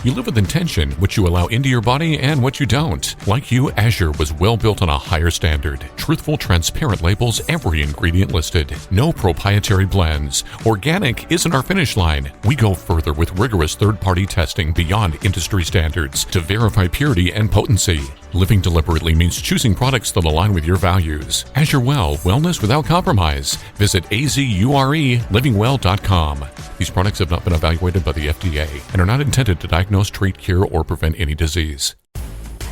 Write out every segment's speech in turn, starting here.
You live with intention, what you allow into your body and what you don't. Like you, Azure was well built on a higher standard. Truthful, transparent labels, every ingredient listed. No proprietary blends. Organic isn't our finish line. We go further with rigorous third-party testing beyond industry standards to verify purity and potency. Living deliberately means choosing products that align with your values. Azure Well, wellness without compromise. Visit azurelivingwell.com. These products have not been evaluated by the FDA and are not intended to diagnose, treat, cure, or prevent any disease.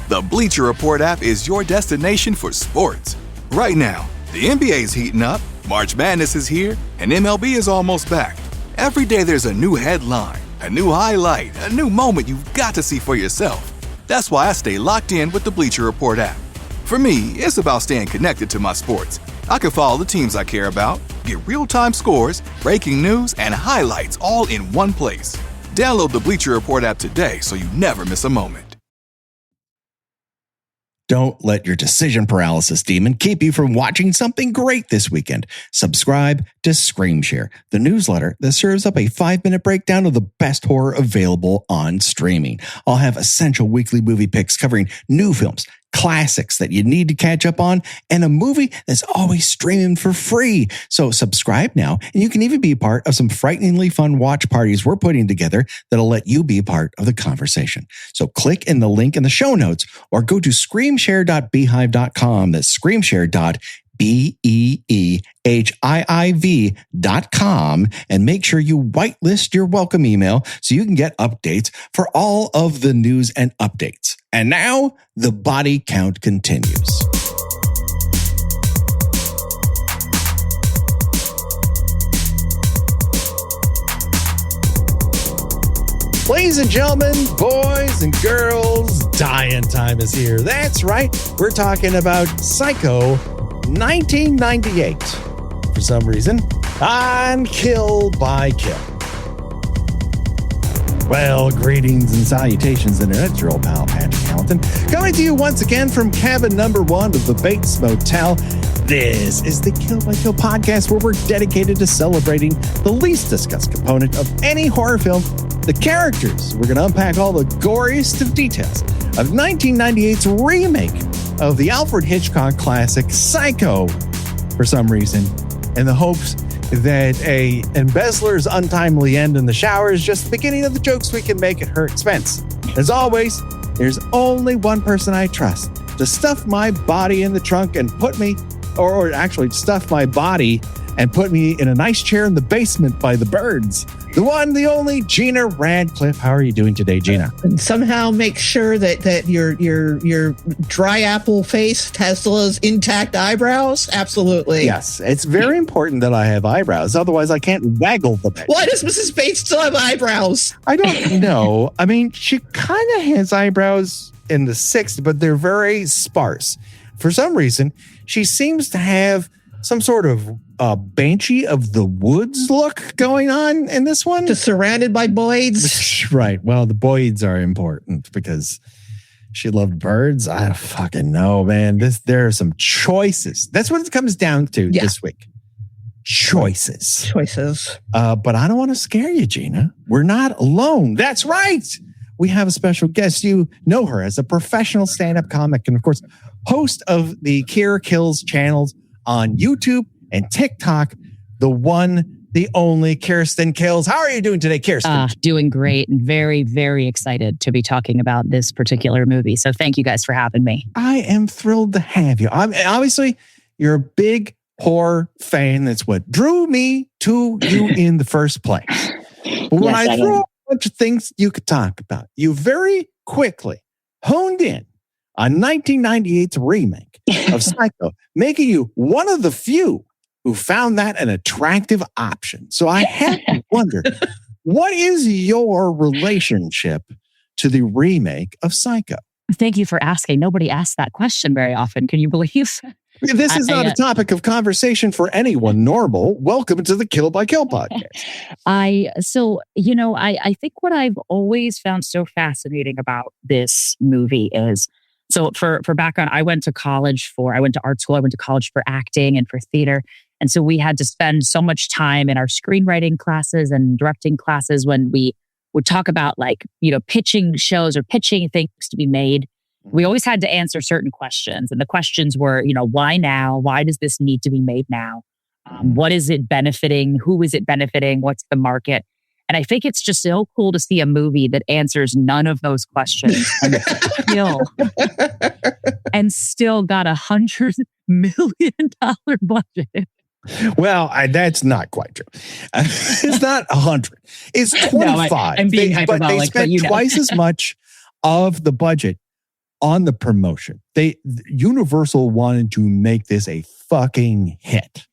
The Bleacher Report app is your destination for sports. Right now, the NBA is heating up, March Madness is here, and MLB is almost back. Every day there's a new headline, a new highlight, a new moment you've got to see for yourself. That's why I stay locked in with the Bleacher Report app. For me, it's about staying connected to my sports. I can follow the teams I care about, get real-time scores, breaking news, and highlights all in one place. Download the Bleacher Report app today so you never miss a moment. Don't let your decision paralysis demon keep you from watching something great this weekend. Subscribe to ScreamShare, the newsletter that serves up a 5-minute breakdown of the best horror available on streaming. I'll have essential weekly movie picks covering new films, classics that you need to catch up on, and a movie that's always streaming for free. So subscribe now, and you can even be part of some frighteningly fun watch parties we're putting together that'll let you be a part of the conversation. So click in the link in the show notes or go to screamshare.beehive.com. That's screamshare.beehive.com, and make sure you whitelist your welcome email so you can get updates for all of the news and updates. And now the body count continues. Ladies and gentlemen, boys and girls, dying time is here. That's right. We're talking about Psycho 1998. For some reason, on Kill by Kill. Well, greetings and salutations, Internet. It's your old pal, Patrick Hamilton, coming to you once again from cabin number 1 of the Bates Motel. This is the Kill by Kill podcast, where we're dedicated to celebrating the least discussed component of any horror film, the characters. We're going to unpack all the goriest of details of 1998's remake of the Alfred Hitchcock classic Psycho, for some reason, in the hopes that a embezzler's untimely end in the shower is just the beginning of the jokes we can make at her expense. As always, there's only one person I trust to stuff my body in the trunk and put me, or actually stuff my body and put me in a nice chair in the basement by the birds. The one, the only, Gina Radcliffe. How are you doing today, Gina? And somehow make sure that your dry apple face has those intact eyebrows. Absolutely. Yes, it's very important that I have eyebrows. Otherwise, I can't waggle them. Why does Mrs. Bates still have eyebrows? I don't know. I mean, she kind of has eyebrows in the 60s, but they're very sparse. For some reason, she seems to have some sort of Banshee of the Woods look going on in this one. Just surrounded by Boyds. Right. Well, the Boyds are important because she loved birds. I don't fucking know, man. There are some choices. That's what it comes down to this week. Choices. But I don't want to scare you, Gina. We're not alone. That's right. We have a special guest. You know her as a professional stand-up comic and, of course, host of the Kira Kills channels on YouTube and TikTok, the one, the only Kristen Cills. How are you doing today, Kirstin? Doing great and very, very excited to be talking about this particular movie. So thank you guys for having me. I am thrilled to have you. Obviously, you're a big horror fan. That's what drew me to you in the first place. But when I threw a bunch of things you could talk about, you very quickly honed in on 1998's remake of Psycho, making you one of the few who found that an attractive option. So I have to wonder, what is your relationship to the remake of Psycho? Thank you for asking. Nobody asks that question very often. Can you believe? This is not a topic of conversation for anyone normal. Welcome to the Kill by Kill podcast. I think what I've always found so fascinating about this movie is, so for background, I went to art school, I went to college for acting and for theater. And so we had to spend so much time in our screenwriting classes and directing classes when we would talk about like, pitching shows or pitching things to be made, we always had to answer certain questions. And the questions were, why now? Why does this need to be made now? What is it benefiting? Who is it benefiting? What's the market? And I think it's just so cool to see a movie that answers none of those questions and still got $100 million budget. Well, that's not quite true. It's not 100. It's 25. I'm being hyperbolic, but they spent twice as much of the budget on the promotion. Universal wanted to make this a fucking hit.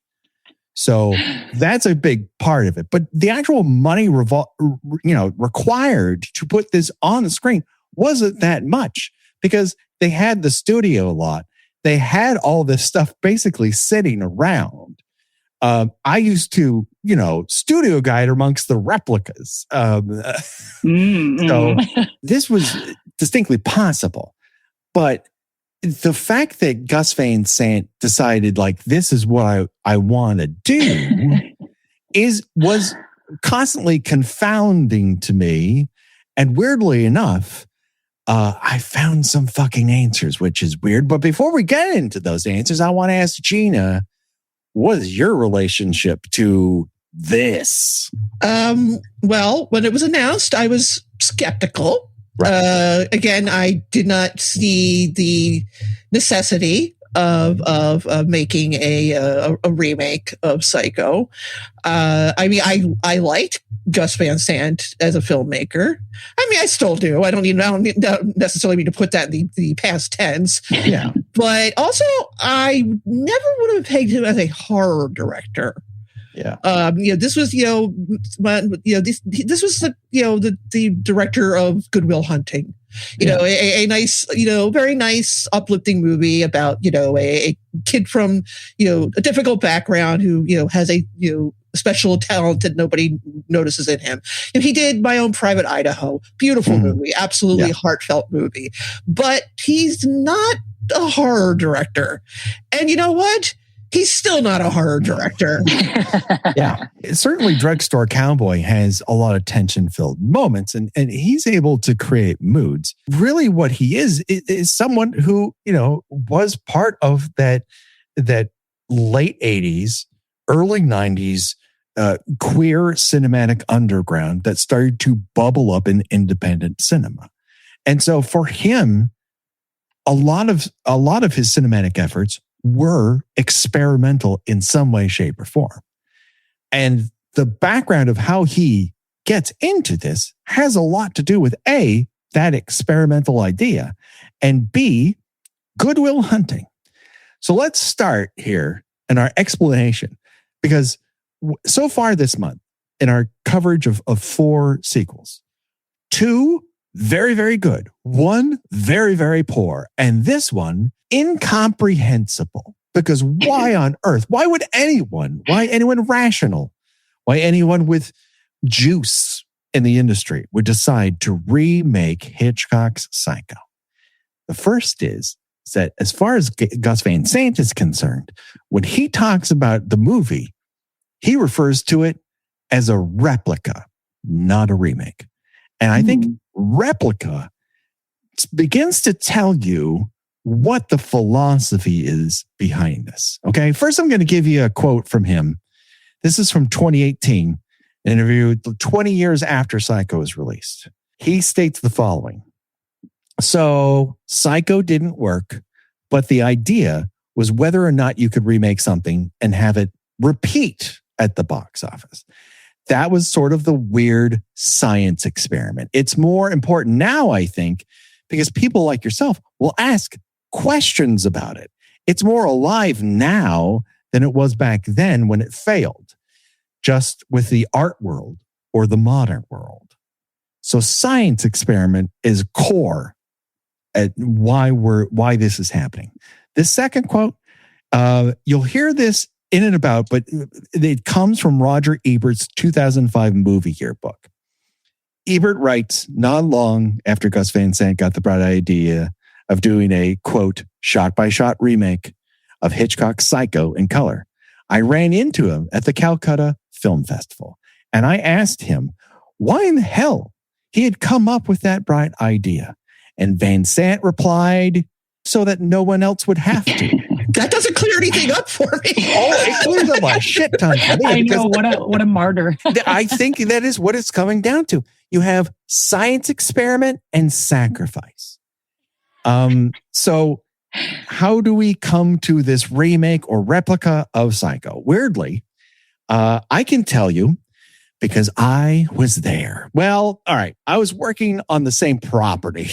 So that's a big part of it. But the actual money required to put this on the screen wasn't that much because they had the studio a lot. They had all this stuff basically sitting around. I used to, studio guide amongst the replicas. So this was distinctly possible. But the fact that Gus Van Sant decided like this is what I want to do was constantly confounding to me. And weirdly enough, I found some fucking answers, which is weird. But before we get into those answers, I want to ask Gina, what is your relationship to this? Well, when it was announced, I was skeptical. Right. Again, I did not see the necessity of making a remake of Psycho. I liked Gus Van Sant as a filmmaker. I still do. I don't necessarily need to put that in the past tense. Yeah. But also, I never would have pegged him as a horror director. Yeah. This was, this was the director of Good Will Hunting. A nice, very nice uplifting movie about, a kid from, a difficult background who, has a, special talent that nobody notices in him. And he did My Own Private Idaho. Beautiful movie, absolutely heartfelt movie. But he's not a horror director. And you know what? He's still not a horror director. Yeah. Certainly Drugstore Cowboy has a lot of tension-filled moments and he's able to create moods. Really what he is someone who, was part of that late 80s, early 90s queer cinematic underground that started to bubble up in independent cinema. And so for him, a lot of his cinematic efforts were experimental in some way, shape, or form. And the background of how he gets into this has a lot to do with A, that experimental idea, and B, Good Will Hunting. So let's start here in our explanation, because so far this month, in our coverage of 4 sequels, 2 very, very good, 1 very, very poor, and this one incomprehensible. Because why on earth? Why anyone rational, why anyone with juice in the industry would decide to remake Hitchcock's Psycho? The first is that as far as Gus Van Sant is concerned, when he talks about the movie, he refers to it as a replica, not a remake. And I think replica begins to tell you what the philosophy is behind this. Okay, first I'm going to give you a quote from him. This is from 2018, an interview 20 years after Psycho was released. He states the following. So Psycho didn't work, but the idea was whether or not you could remake something and have it repeat at the box office. That was sort of the weird science experiment. It's more important now, I think, because people like yourself will ask questions about it. It's more alive now than it was back then when it failed, just with the art world or the modern world. So science experiment is core at why this is happening. This second quote, you'll hear this in and about, but it comes from Roger Ebert's 2005 movie yearbook. Ebert writes, not long after Gus Van Sant got the bright idea of doing a, quote, shot-by-shot remake of Hitchcock's Psycho in color, I ran into him at the Calcutta Film Festival, and I asked him, why in the hell he had come up with that bright idea. And Van Sant replied, so that no one else would have to. That doesn't clear anything up for me. Oh, it clears up a shit ton for me. I know, what a martyr. I think that is what it's coming down to. You have science experiment and sacrifice. So how do we come to this remake or replica of Psycho? Weirdly, I can tell you because I was there. Well, all right. I was working on the same property.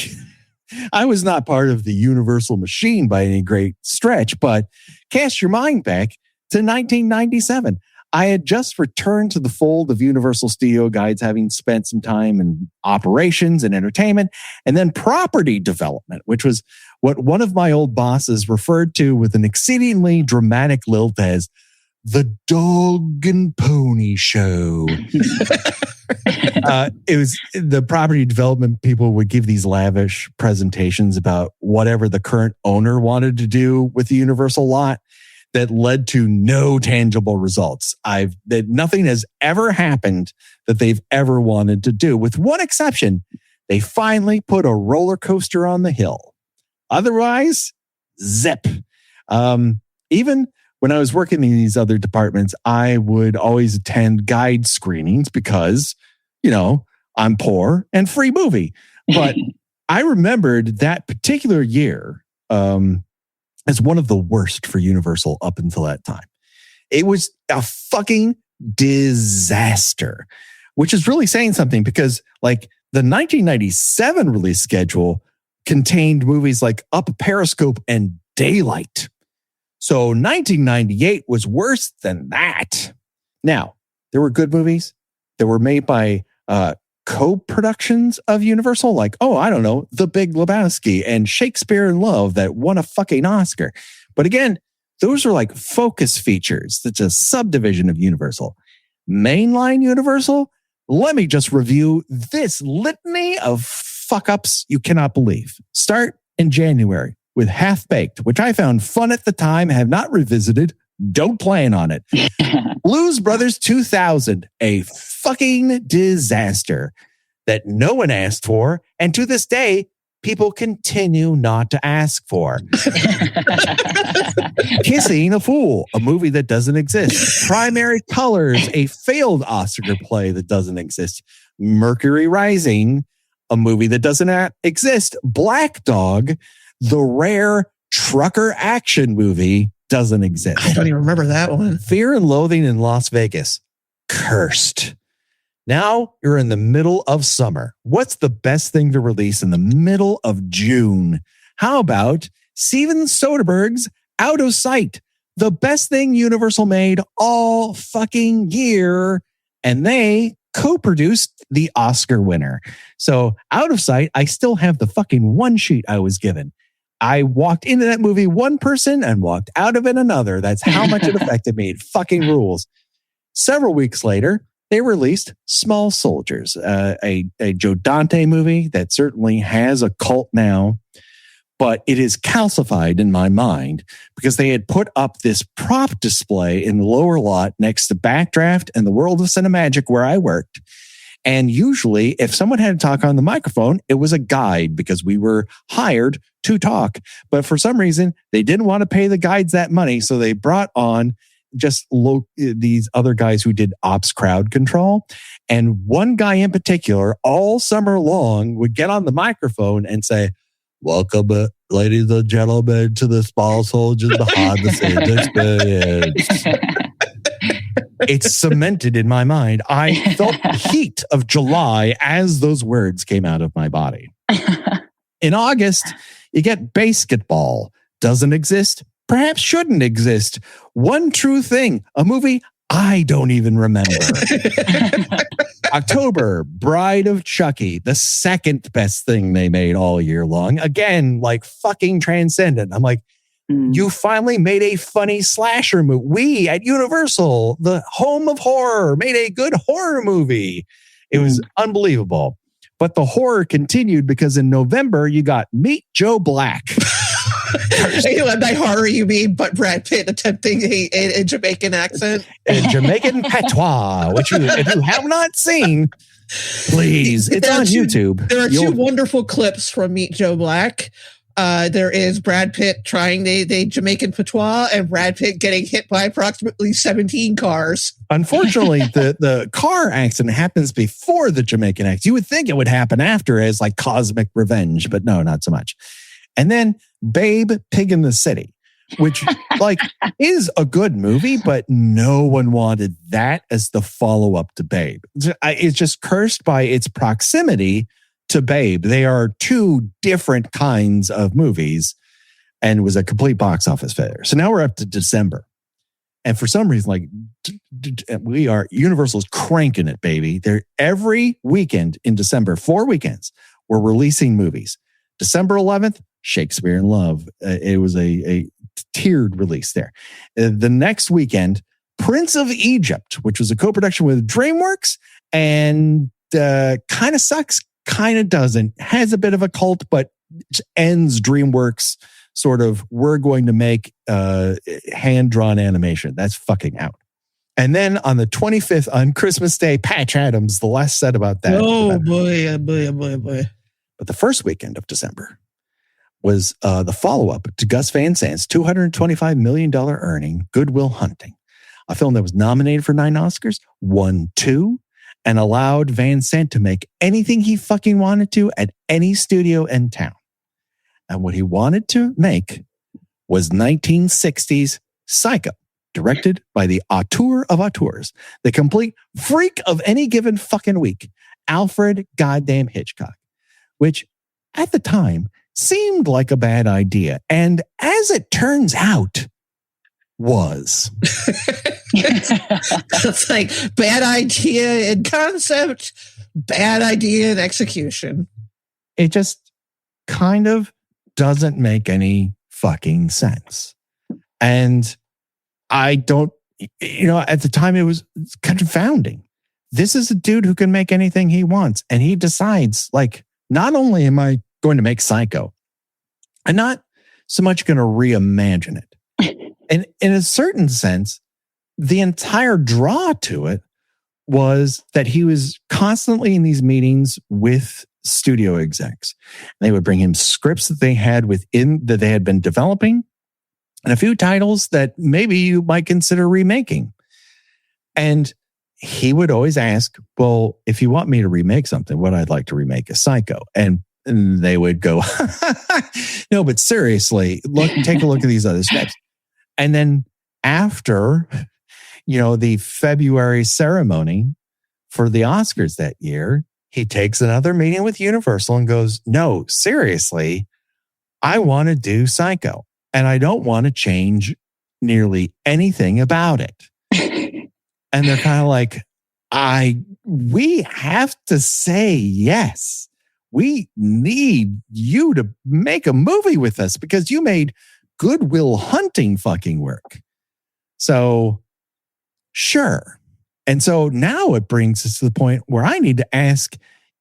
I was not part of the Universal machine by any great stretch, but cast your mind back to 1997. I had just returned to the fold of Universal Studio Guides, having spent some time in operations and entertainment, and then property development, which was what one of my old bosses referred to with an exceedingly dramatic lilt as the Dog and Pony Show. It was the property development people would give these lavish presentations about whatever the current owner wanted to do with the Universal lot that led to no tangible results. That nothing has ever happened that they've ever wanted to do, with one exception. They finally put a roller coaster on the hill. Otherwise, zip. Even when I was working in these other departments, I would always attend guide screenings because, I'm poor and free movie. But I remembered that particular year as one of the worst for Universal up until that time. It was a fucking disaster, which is really saying something because the 1997 release schedule contained movies like Up Periscope and Daylight. So 1998 was worse than that. Now, there were good movies that were made by co-productions of Universal, like, The Big Lebowski and Shakespeare in Love that won a fucking Oscar. But again, those are like focus features. That's a subdivision of Universal. Mainline Universal, let me just review this litany of fuck-ups you cannot believe. Start in January with Half Baked, which I found fun at the time, have not revisited, don't plan on it. Blues Brothers 2000, a fucking disaster that no one asked for, and to this day, people continue not to ask for. Kissing a Fool, a movie that doesn't exist. Primary Colors, a failed Oscar play that doesn't exist. Mercury Rising, a movie that doesn't exist. Black Dog, the rare trucker action movie, doesn't exist. I don't even remember that one. Fear and Loathing in Las Vegas, cursed. Now you're in the middle of summer. What's the best thing to release in the middle of June? How about Steven Soderbergh's Out of Sight, the best thing Universal made all fucking year, and they co-produced the Oscar winner. So Out of Sight, I still have the fucking one sheet I was given. I walked into that movie one person and walked out of it another. That's how much it affected me. It fucking rules. Several weeks later, they released Small Soldiers, a Joe Dante movie that certainly has a cult now, but it is calcified in my mind because they had put up this prop display in the lower lot next to Backdraft and the World of Cinemagic where I worked. And usually, if someone had to talk on the microphone, it was a guide because we were hired to talk. But for some reason, they didn't want to pay the guides that money. So they brought on just these other guys who did ops crowd control. And one guy in particular, all summer long, would get on the microphone and say, "Welcome, ladies and gentlemen, to the Small Soldiers Behind the Scenes Experience." It's cemented in my mind. I felt the heat of July as those words came out of my body. In August, you get Basketball. Doesn't exist. Perhaps shouldn't exist. One True Thing, a movie I don't even remember. October, Bride of Chucky, the second best thing they made all year long. Again, like fucking transcendent. I'm like, you finally made a funny slasher movie. We at Universal, the home of horror, made a good horror movie. It was unbelievable. But the horror continued because in November, you got Meet Joe Black. By horror, you mean but Brad Pitt attempting a Jamaican accent? A Jamaican patois, which if you have not seen, Please. It's on YouTube. There are two wonderful clips from Meet Joe Black. There is Brad Pitt trying the Jamaican patois and Brad Pitt getting hit by approximately 17 cars. Unfortunately, the car accident happens before the Jamaican accident. You would think it would happen after as like cosmic revenge, but no, not so much. And then Babe, Pig in the City, which like is a good movie, but no one wanted that as the follow-up to Babe. It's just cursed by its proximity to Babe. They are two different kinds of movies and was a complete box office failure. So now we're up to December. And for some reason, like Universal's cranking it, baby. They're every weekend in December, 4 weekends, we're releasing movies. December 11th, Shakespeare in Love. It was a tiered release there. The next weekend, Prince of Egypt, which was a co-production with DreamWorks and kind of sucks, kind of doesn't. Has a bit of a cult, but ends DreamWorks sort of, we're going to make hand-drawn animation. That's fucking out. And then on the 25th, on Christmas Day, Patch Adams, the less said about that. Oh, boy. But the first weekend of December was the follow-up to Gus Van Sant's $225 million earning, Good Will Hunting, a film that was nominated for 9 Oscars, won 2, and allowed Van Sant to make anything he fucking wanted to at any studio in town. And what he wanted to make was 1960s Psycho, directed by the auteur of auteurs, the complete freak of any given fucking week, Alfred goddamn Hitchcock, which at the time seemed like a bad idea. And as it turns out, was. It's like bad idea in concept, bad idea in execution. It just kind of doesn't make any fucking sense. And I don't, at the time it was confounding. This is a dude who can make anything he wants. And he decides, like, not only am I going to make Psycho, I'm not so much going to reimagine it. And in a certain sense, the entire draw to it was that he was constantly in these meetings with studio execs. They would bring him scripts that they had that they had been developing and a few titles that maybe you might consider remaking. And he would always ask, well, if you want me to remake something, what I'd like to remake is Psycho. And they would go, no, but seriously, take a look at these other scripts. And then after, the February ceremony for the Oscars that year, he takes another meeting with Universal and goes, no, seriously, I want to do Psycho and I don't want to change nearly anything about it. And they're kind of like, we have to say yes. We need you to make a movie with us because you made Good Will Hunting fucking work. So, sure. And so now it brings us to the point where I need to ask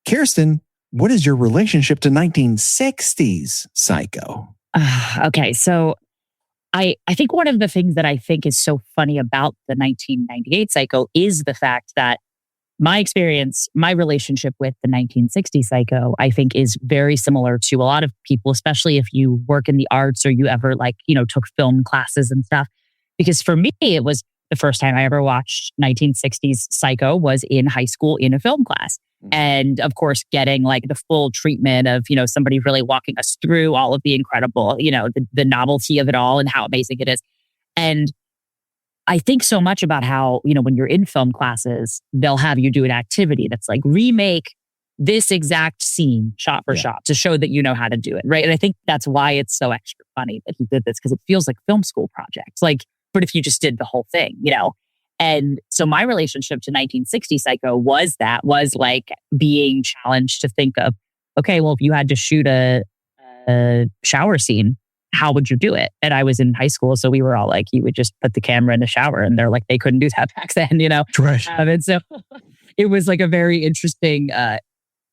Kirstin, what is your relationship to 1960s Psycho? Okay, so I think one of the things that I think is so funny about the 1998 Psycho is the fact that my experience, my relationship with the 1960 Psycho, I think is very similar to a lot of people, especially if you work in the arts or you ever took film classes and stuff. Because for me, it was the first time I ever watched 1960s Psycho was in high school in a film class. And of course, getting like the full treatment of, somebody really walking us through all of the incredible, the novelty of it all and how amazing it is. And I think so much about how, when you're in film classes, they'll have you do an activity that's like remake this exact scene shot for shot to show that you know how to do it. Right. And I think that's why it's so extra funny that he did this, because it feels like film school projects. Like, but if you just did the whole thing, And so my relationship to 1960 Psycho was like being challenged to think of, okay, well, if you had to shoot a shower scene, how would you do it? And I was in high school, so we were all like, you would just put the camera in the shower, and they're like, they couldn't do that back then, Right. And so it was like a very interesting,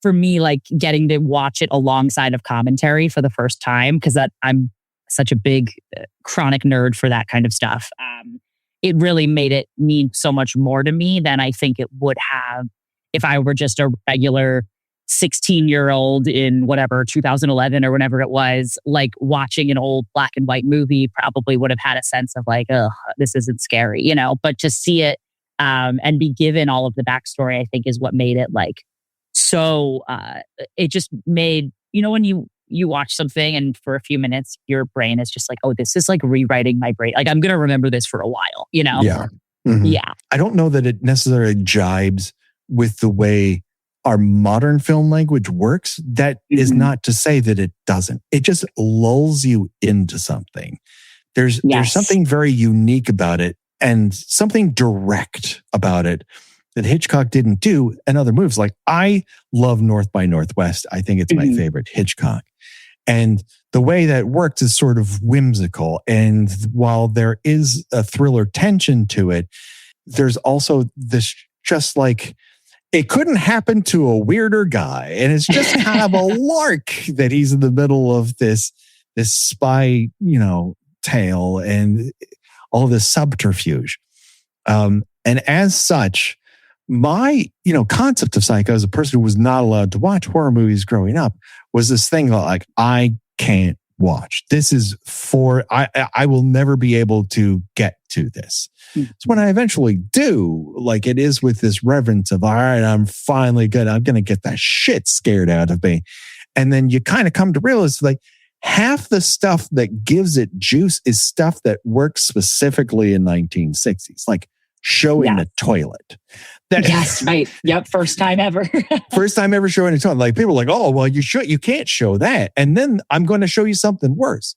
for me, like getting to watch it alongside of commentary for the first time, because I'm such a big chronic nerd for that kind of stuff. It really made it mean so much more to me than I think it would have if I were just a regular 16-year-old in whatever 2011 or whenever it was, like watching an old black and white movie, probably would have had a sense of like, oh, this isn't scary, but to see it and be given all of the backstory, I think is what made it like so it just made, when you watch something and for a few minutes your brain is just like, oh, this is like rewriting my brain, like I'm gonna remember this for a while. Yeah. Mm-hmm. Yeah, I don't know that it necessarily jibes with the way our modern film language works. That is not to say that it doesn't. It just lulls you into something. There's something very unique about it and something direct about it that Hitchcock didn't do in other movies. Like, I love North by Northwest. I think it's my favorite Hitchcock. And the way that works is sort of whimsical. And while there is a thriller tension to it, there's also this just like, it couldn't happen to a weirder guy. And it's just kind of a lark that he's in the middle of this spy, tale and all this subterfuge. And as such, my, concept of Psycho as a person who was not allowed to watch horror movies growing up was this thing like, I can't watch. This is I will never be able to get to this. So when I eventually do, like, it is with this reverence of, all right, I'm finally good. I'm going to get that shit scared out of me. And then you kind of come to realize like half the stuff that gives it juice is stuff that works specifically in 1960s, like showing a toilet. Yes, right. Yep. First time ever. First time ever showing a toilet. Like, people are like, oh, well, you can't show that. And then I'm going to show you something worse.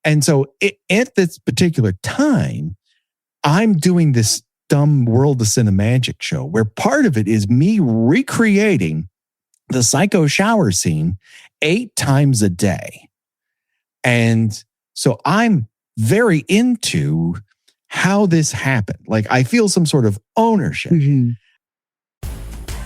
And so at this particular time, I'm doing this dumb World of Cinemagic show where part of it is me recreating the Psycho shower scene 8 times a day. And so I'm very into how this happened. Like, I feel some sort of ownership.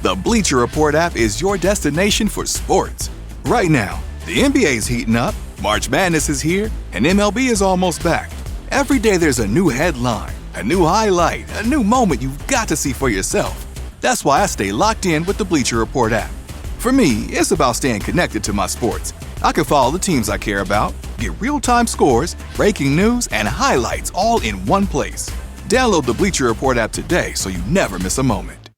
The Bleacher Report app is your destination for sports. Right now, the NBA is heating up, March Madness is here, and MLB is almost back. Every day there's a new headline, a new highlight, a new moment you've got to see for yourself. That's why I stay locked in with the Bleacher Report app. For me, it's about staying connected to my sports. I can follow the teams I care about, get real-time scores, breaking news, and highlights all in one place. Download the Bleacher Report app today so you never miss a moment.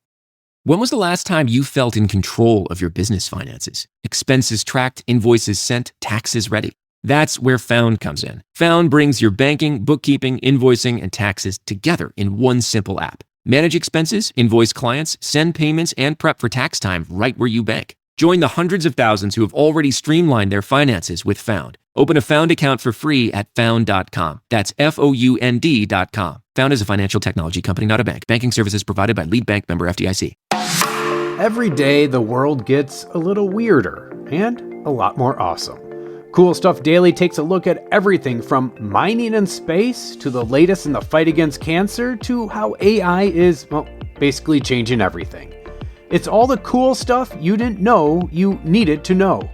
When was the last time you felt in control of your business finances? Expenses tracked, invoices sent, taxes ready. That's where Found comes in. Found brings your banking, bookkeeping, invoicing, and taxes together in one simple app. Manage expenses, invoice clients, send payments, and prep for tax time right where you bank. Join the hundreds of thousands who have already streamlined their finances with Found. Open a Found account for free at found.com. That's FOUND.com. Found is a financial technology company, not a bank. Banking services provided by Lead Bank, member FDIC. Every day, the world gets a little weirder and a lot more awesome. Cool Stuff Daily takes a look at everything from mining in space to the latest in the fight against cancer to how AI is, basically changing everything. It's all the cool stuff you didn't know you needed to know.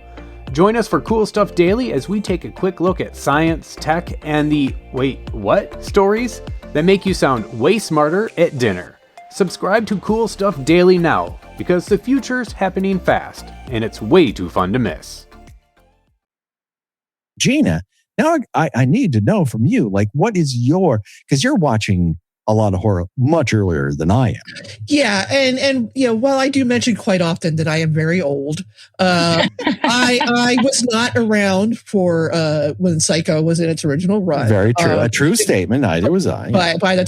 Join us for Cool Stuff Daily as we take a quick look at science, tech, and the wait, what stories that make you sound way smarter at dinner. Subscribe to Cool Stuff Daily now, because the future's happening fast, and it's way too fun to miss. Gina, now I need to know from you, like, what is because you're watching a lot of horror much earlier than I am. Yeah, and while I do mention quite often that I am very old, I was not around for when Psycho was in its original run. Very true, a true statement. Neither was I. By the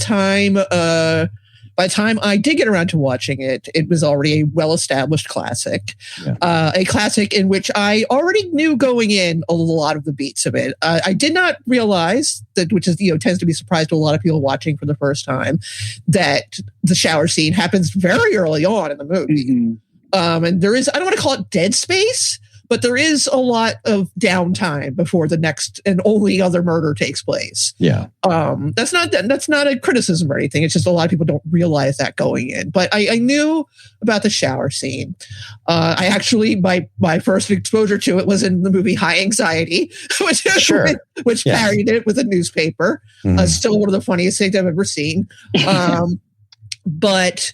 time I did get around to watching it, it was already a well-established classic, a classic in which I already knew going in a lot of the beats of it. I did not realize that, which is tends to be a surprise to a lot of people watching for the first time, that the shower scene happens very early on in the movie. And there is, I don't want to call it dead space, but there is a lot of downtime before the next and only other murder takes place. Yeah. That's not a criticism or anything. It's just a lot of people don't realize that going in. But I knew about the shower scene. I actually, my first exposure to it was in the movie High Anxiety, which parodied it with a newspaper. Still one of the funniest things I've ever seen. But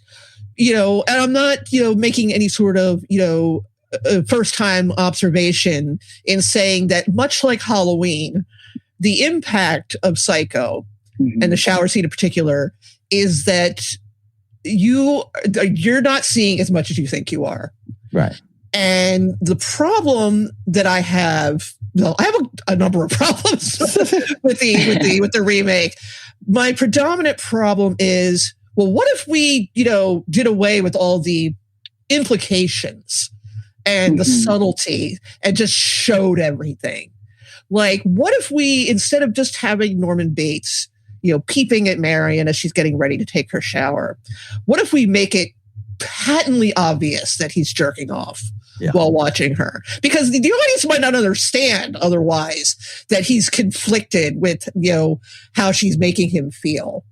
and I'm not, making any sort of, first time observation in saying that much like Halloween, the impact of Psycho and the shower scene in particular is that you're not seeing as much as you think you are. Right. And the problem that I have a number of problems with the remake. My predominant problem is, well, what if we, did away with all the implications and the subtlety and just showed everything? Like, what if we, instead of just having Norman Bates, peeping at Marion as she's getting ready to take her shower, what if we make it patently obvious that he's jerking off while watching her? Because the audience might not understand otherwise that he's conflicted with, how she's making him feel.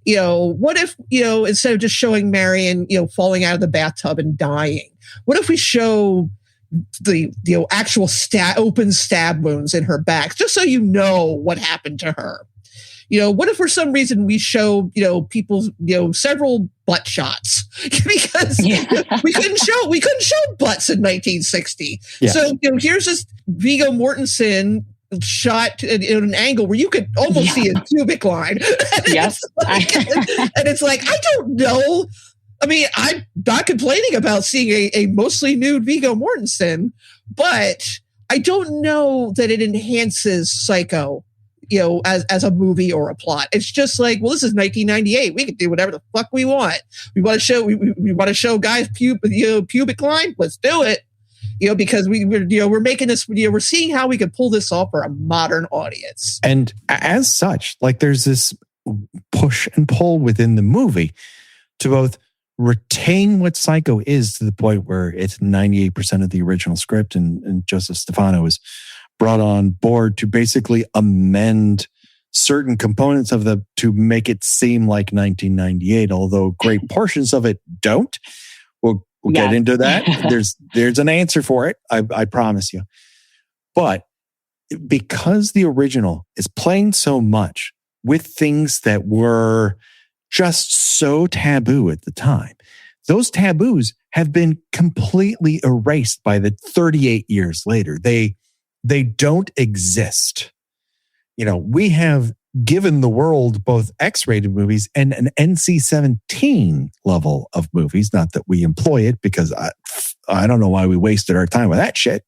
What if, instead of just showing Marion, falling out of the bathtub and dying, what if we show the actual open stab wounds in her back, just so you know what happened to her? What if for some reason we show, people's, several butt shots because we couldn't show butts in 1960. Yeah. So, here's this Viggo Mortensen shot in an angle where you could almost see a pubic line. Yes. And it's like, I don't know. I mean, I'm not complaining about seeing a mostly nude Viggo Mortensen, but I don't know that it enhances Psycho, as a movie or a plot. It's just like, well, this is 1998. We can do whatever the fuck we want. We want to show guys pubic line. Let's do it. Because we're making this. We're seeing how we can pull this off for a modern audience. And as such, like, there's this push and pull within the movie to both retain what Psycho is to the point where it's 98% of the original script, and Joseph Stefano is brought on board to basically amend certain components of to make it seem like 1998, although great portions of it don't. We'll get into that. There's an answer for it. I promise you. But because the original is playing so much with things that were just so taboo at the time, those taboos have been completely erased by the 38 years later. They don't exist. We have given the world both X-rated movies and an NC-17 level of movies. Not that we employ it, because I don't know why we wasted our time with that shit.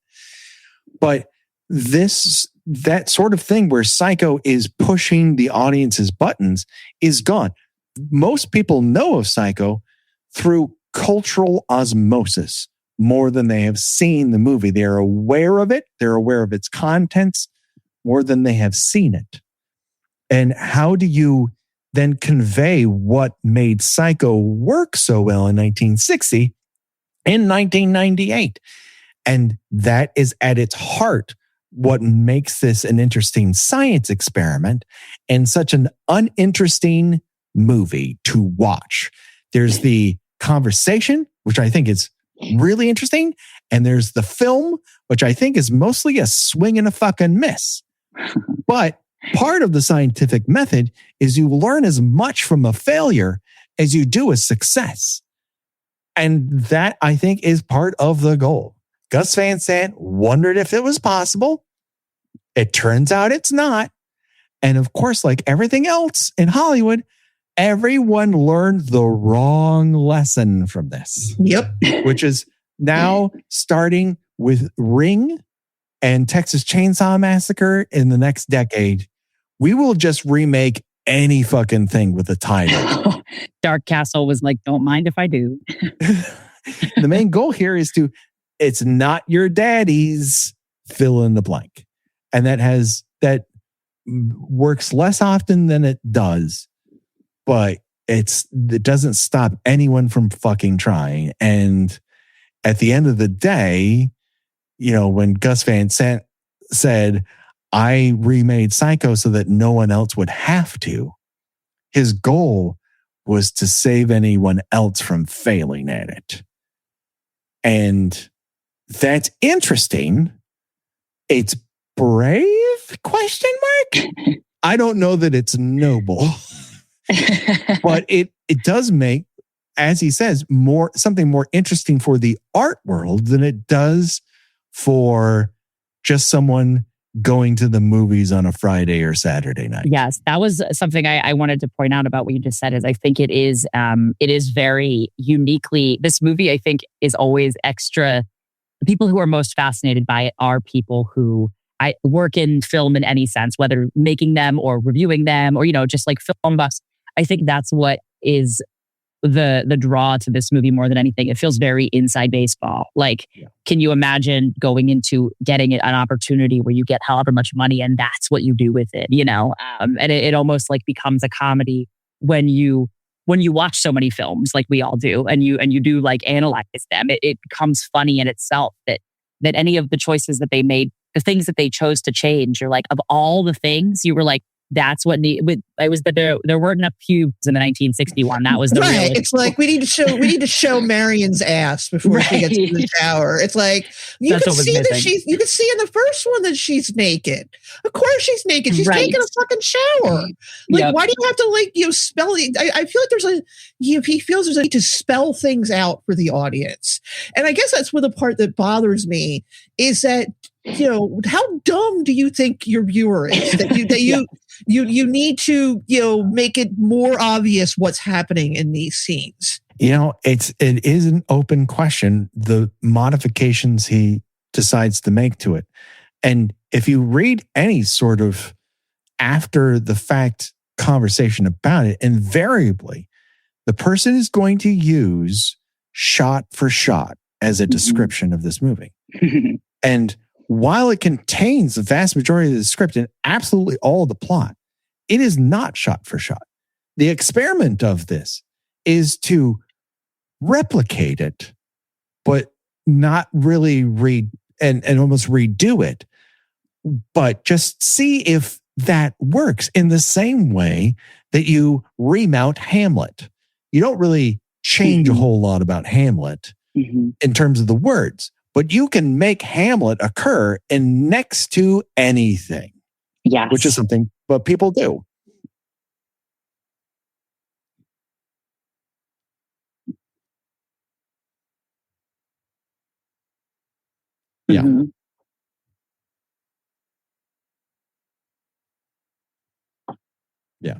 But that sort of thing where Psycho is pushing the audience's buttons is gone. Most people know of Psycho through cultural osmosis more than they have seen the movie. They're aware of it. They're aware of its contents more than they have seen it. And how do you then convey what made Psycho work so well in 1960 in 1998? And that is at its heart what makes this an interesting science experiment and such an uninteresting movie to watch. There's the conversation, which I think is really interesting. And there's the film, which I think is mostly a swing and a fucking miss. But part of the scientific method is you learn as much from a failure as you do a success. And that, I think, is part of the goal. Gus Van Sant wondered if it was possible. It turns out it's not. And of course, like everything else in Hollywood, everyone learned the wrong lesson from this. Yep. Which is now starting with Ring and Texas Chainsaw Massacre in the next decade. We will just remake any fucking thing with a title. Dark Castle was like, don't mind if I do. The main goal here is it's not your daddy's, fill in the blank. And that works less often than it does. But it doesn't stop anyone from fucking trying. And at the end of the day, when Gus Van Sant said, I remade Psycho so that no one else would have to, his goal was to save anyone else from failing at it. And that's interesting. It's brave? ? I don't know that it's noble. But it does make as he says, something more interesting for the art world than it does for just someone going to the movies on a Friday or Saturday night. Yes, that was something I wanted to point out about what you just said. Is I think it is very uniquely. This movie, I think, is always extra. The people who are most fascinated by it are people who I work in film in any sense, whether making them or reviewing them, or just like film buffs. I think that's what is the draw to this movie more than anything. It feels very inside baseball. Like, can you imagine going into getting an opportunity where you get however much money and that's what you do with it, And it almost like becomes a comedy when you watch so many films like we all do, and you do like analyze them. It becomes funny in itself that any of the choices that they made, the things that they chose to change, you're like, of all the things, you were like, that's what there weren't enough pubes in the 1961. That was the right. real. It's like we need to show Marion's ass before she gets in the shower. It's like you can see in the first one that she's naked. Of course she's naked. She's taking a fucking shower. Like, why do you have to spell it? I feel like he feels there's a need to spell things out for the audience. And I guess that's where the part that bothers me is that, how dumb do you think your viewer is that you need to make it more obvious what's happening in these scenes? It is an open question, the modifications he decides to make to it. And if you read any sort of after the fact conversation about it, invariably the person is going to use shot for shot as a description of this movie. And while it contains the vast majority of the script and absolutely all of the plot, it is not shot for shot. The experiment of this is to replicate it, but not really and almost redo it, but just see if that works in the same way that you remount Hamlet. You don't really change a whole lot about Hamlet in terms of the words, but you can make Hamlet occur in next to anything. Yes. Which is something but people do. Yeah. Yeah.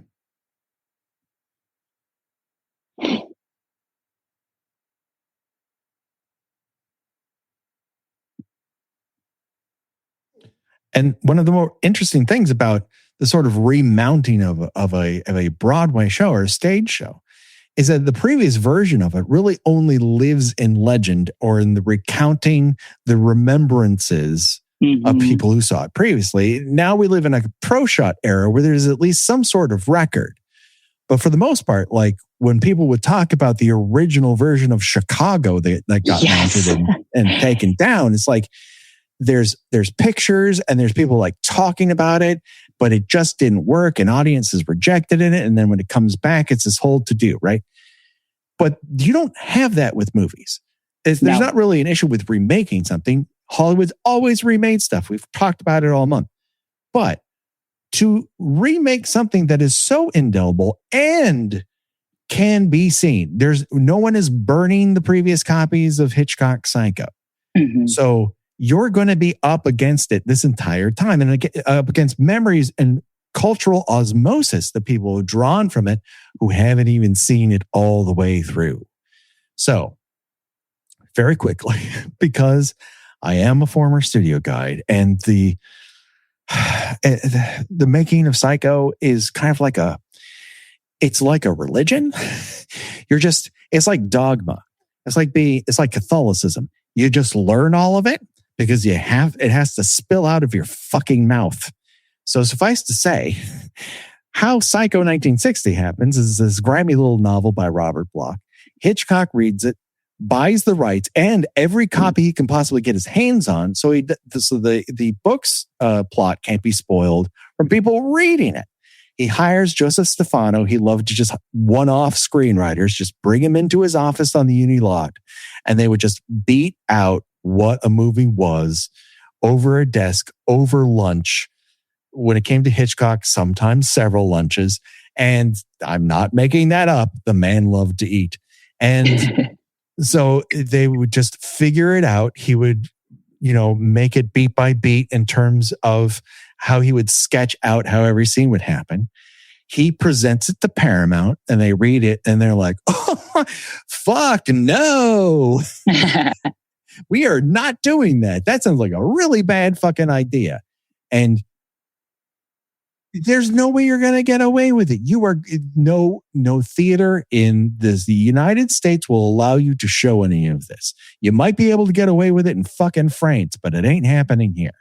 And one of the more interesting things about the sort of remounting of a Broadway show or a stage show is that the previous version of it really only lives in legend or in the recounting the remembrances of people who saw it previously. Now we live in a pro shot era where there's at least some sort of record. But for the most part, like when people would talk about the original version of Chicago that got mounted and taken down, it's like there's pictures and there's people like talking about it, but it just didn't work and audiences rejected it. And then when it comes back, it's this whole to-do, right? But you don't have that with movies. There's not really an issue with remaking something. Hollywood's always remade stuff. We've talked about it all month. But to remake something that is so indelible and can be seen, no one is burning the previous copies of Hitchcock's Psycho. So you're going to be up against it this entire time and up against memories and cultural osmosis that people have drawn from it who haven't even seen it all the way through. So very quickly, because I am a former studio guide and the making of Psycho is kind of like it's like a religion. It's like dogma. It's like Catholicism. You just learn all of it because it has to spill out of your fucking mouth. So suffice to say, how Psycho 1960 happens is this grimy little novel by Robert Bloch. Hitchcock reads it, buys the rights and every copy he can possibly get his hands on. So the book's plot can't be spoiled from people reading it. He hires Joseph Stefano. He loved to just one-off screenwriters, just bring him into his office on the Uni lot, and they would just beat out what a movie was over a desk, over lunch. When it came to Hitchcock, sometimes several lunches. And I'm not making that up. The man loved to eat. And so they would just figure it out. He would, make it beat by beat in terms of how he would sketch out how every scene would happen. He presents it to Paramount and they read it and they're like, oh, fuck no. We are not doing that. That sounds like a really bad fucking idea. And there's no way you're going to get away with it. You are no theater in the United States will allow you to show any of this. You might be able to get away with it in fucking France, but it ain't happening here.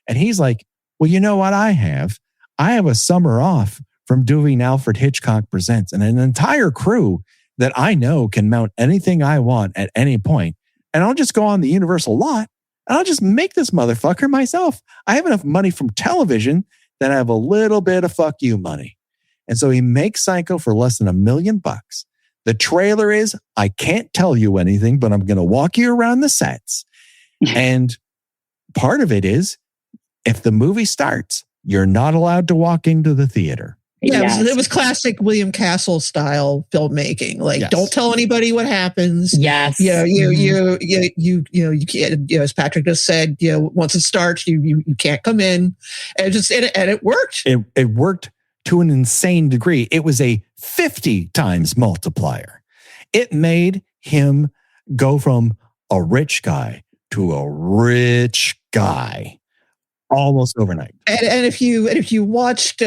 And he's like, well, you know what I have? I have a summer off from doing Alfred Hitchcock Presents and an entire crew that I know can mount anything I want at any point. And I'll just go on the Universal lot and I'll just make this motherfucker myself. I have enough money from television that I have a little bit of fuck you money. And so he makes Psycho for less than $1 million. The trailer is, I can't tell you anything, but I'm going to walk you around the sets. And part of it is, if the movie starts, you're not allowed to walk into the theater. Yeah, yes. It was classic William Castle style filmmaking. Like, yes. Don't tell anybody what happens. Yes. You can't, as Patrick just said, once it starts, you can't come in. And it worked. It worked to an insane degree. It was a 50 times multiplier. It made him go from a rich guy to a rich guy almost overnight. And if you watched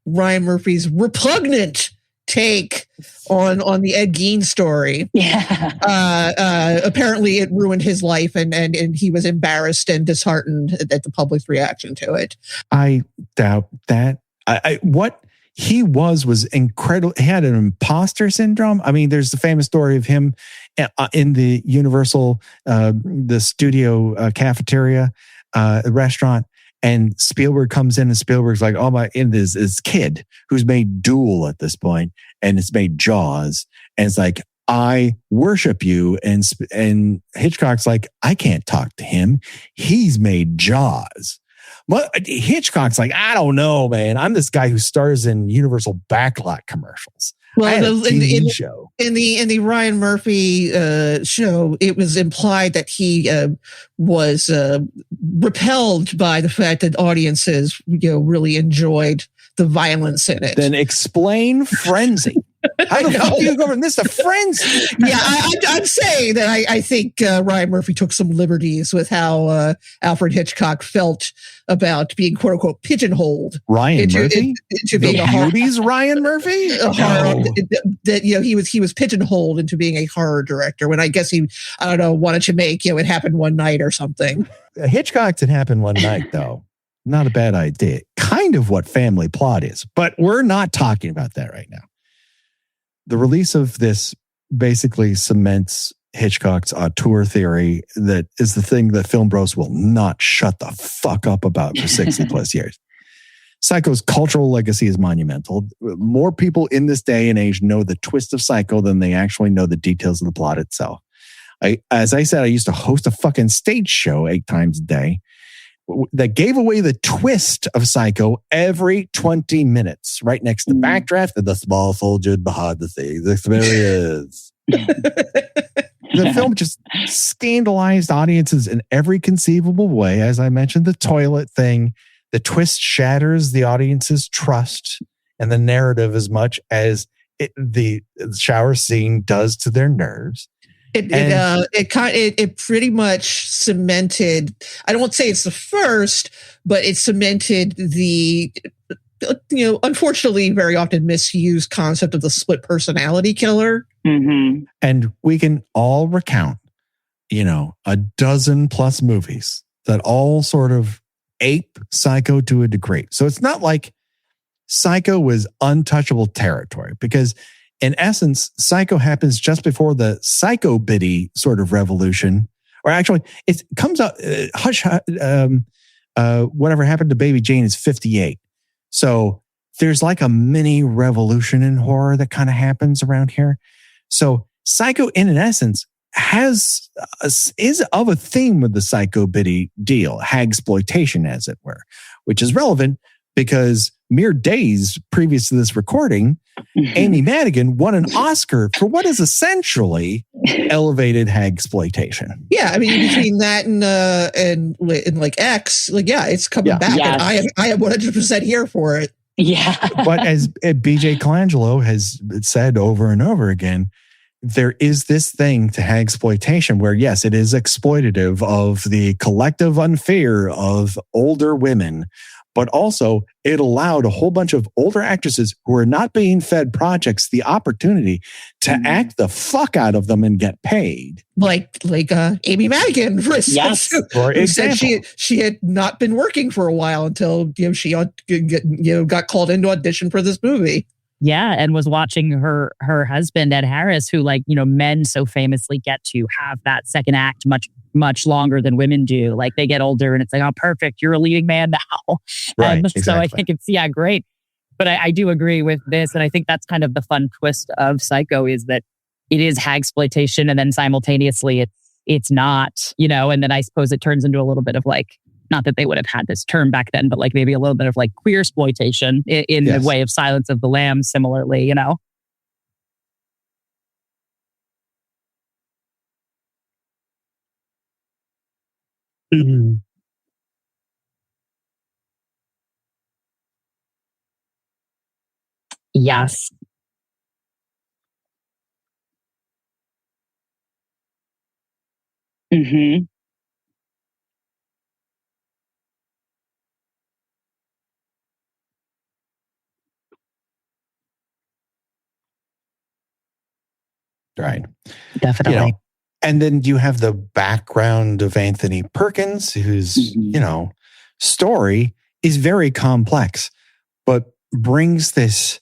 Ryan Murphy's repugnant take on the Ed Gein story. Yeah. Apparently it ruined his life and he was embarrassed and disheartened at the public's reaction to it. I doubt that. What he was incredible. He had an imposter syndrome. I mean, there's the famous story of him in the Universal, the studio cafeteria restaurant. And Spielberg comes in and Spielberg's like, oh my, and this kid who's made Duel at this point and it's made Jaws. And it's like, I worship you. And Hitchcock's like, I can't talk to him. He's made Jaws. But Hitchcock's like, I don't know, man. I'm this guy who stars in Universal backlot commercials. Well, in the Ryan Murphy show, it was implied that he was repelled by the fact that audiences, really enjoyed the violence in it. Then explain Frenzy. How the fuck do you go from this to Frenzy? Yeah, I'm saying that I think Ryan Murphy took some liberties with how Alfred Hitchcock felt about being "quote unquote" pigeonholed. Ryan Murphy, into being the movies. Ryan Murphy, he was pigeonholed into being a horror director. When I guess he, I don't know, wanted to make It Happened One Night or something. Hitchcock's It Happened One Night, though. Not a bad idea. Kind of what Family Plot is, but we're not talking about that right now. The release of this basically cements Hitchcock's auteur theory that is the thing that Film Bros will not shut the fuck up about for 60 plus years. Psycho's cultural legacy is monumental. More people in this day and age know the twist of Psycho than they actually know the details of the plot itself. As I said, I used to host a fucking stage show 8 times a day that gave away the twist of Psycho every 20 minutes, right next to the backdraft of the small soldier behind the scenes experience. The film just scandalized audiences in every conceivable way. As I mentioned, the toilet thing, the twist shatters the audience's trust and the narrative as much as the shower scene does to their nerves. It pretty much cemented, I don't say it's the first, but it cemented the, unfortunately very often misused concept of the split personality killer. Mm-hmm. And we can all recount, a dozen plus movies that all sort of ape Psycho to a degree. So it's not like Psycho was untouchable territory, because in essence, Psycho happens just before the Psycho Biddy sort of revolution, or actually, it comes out. Whatever Happened to Baby Jane is 58, so there's like a mini revolution in horror that kind of happens around here. So Psycho, in essence, is of a theme with the Psycho Biddy deal, hagsploitation, as it were, which is relevant because mere days previous to this recording, Amy Madigan won an Oscar for what is essentially elevated hagsploitation. Yeah, I mean, between that and like X, like, yeah, it's coming back. Yes. And I am 100% here for it. Yeah. But as BJ Colangelo has said over and over again, there is this thing to hagsploitation where, yes, it is exploitative of the collective unfair of older women, but also it allowed a whole bunch of older actresses who are not being fed projects the opportunity to act the fuck out of them and get paid. Like Amy Madigan, for instance, Yes. For who said example. she had not been working for a while until she got called in to audition for this movie. Yeah, and was watching her husband, Ed Harris, who, like, men so famously get to have that second act much longer than women do. Like, they get older and it's like, oh, perfect, you're a leading man now. Right, exactly. So I think it's, great. But I do agree with this. And I think that's kind of the fun twist of Psycho, is that it is hagsploitation, and then simultaneously it's not, and then I suppose it turns into a little bit of, like, not that they would have had this term back then, but like maybe a little bit of like queer exploitation in the way of Silence of the Lambs, similarly, Mm-hmm. Yes. Mm-hmm. Right. Definitely. And then you have the background of Anthony Perkins, whose, story is very complex, but brings this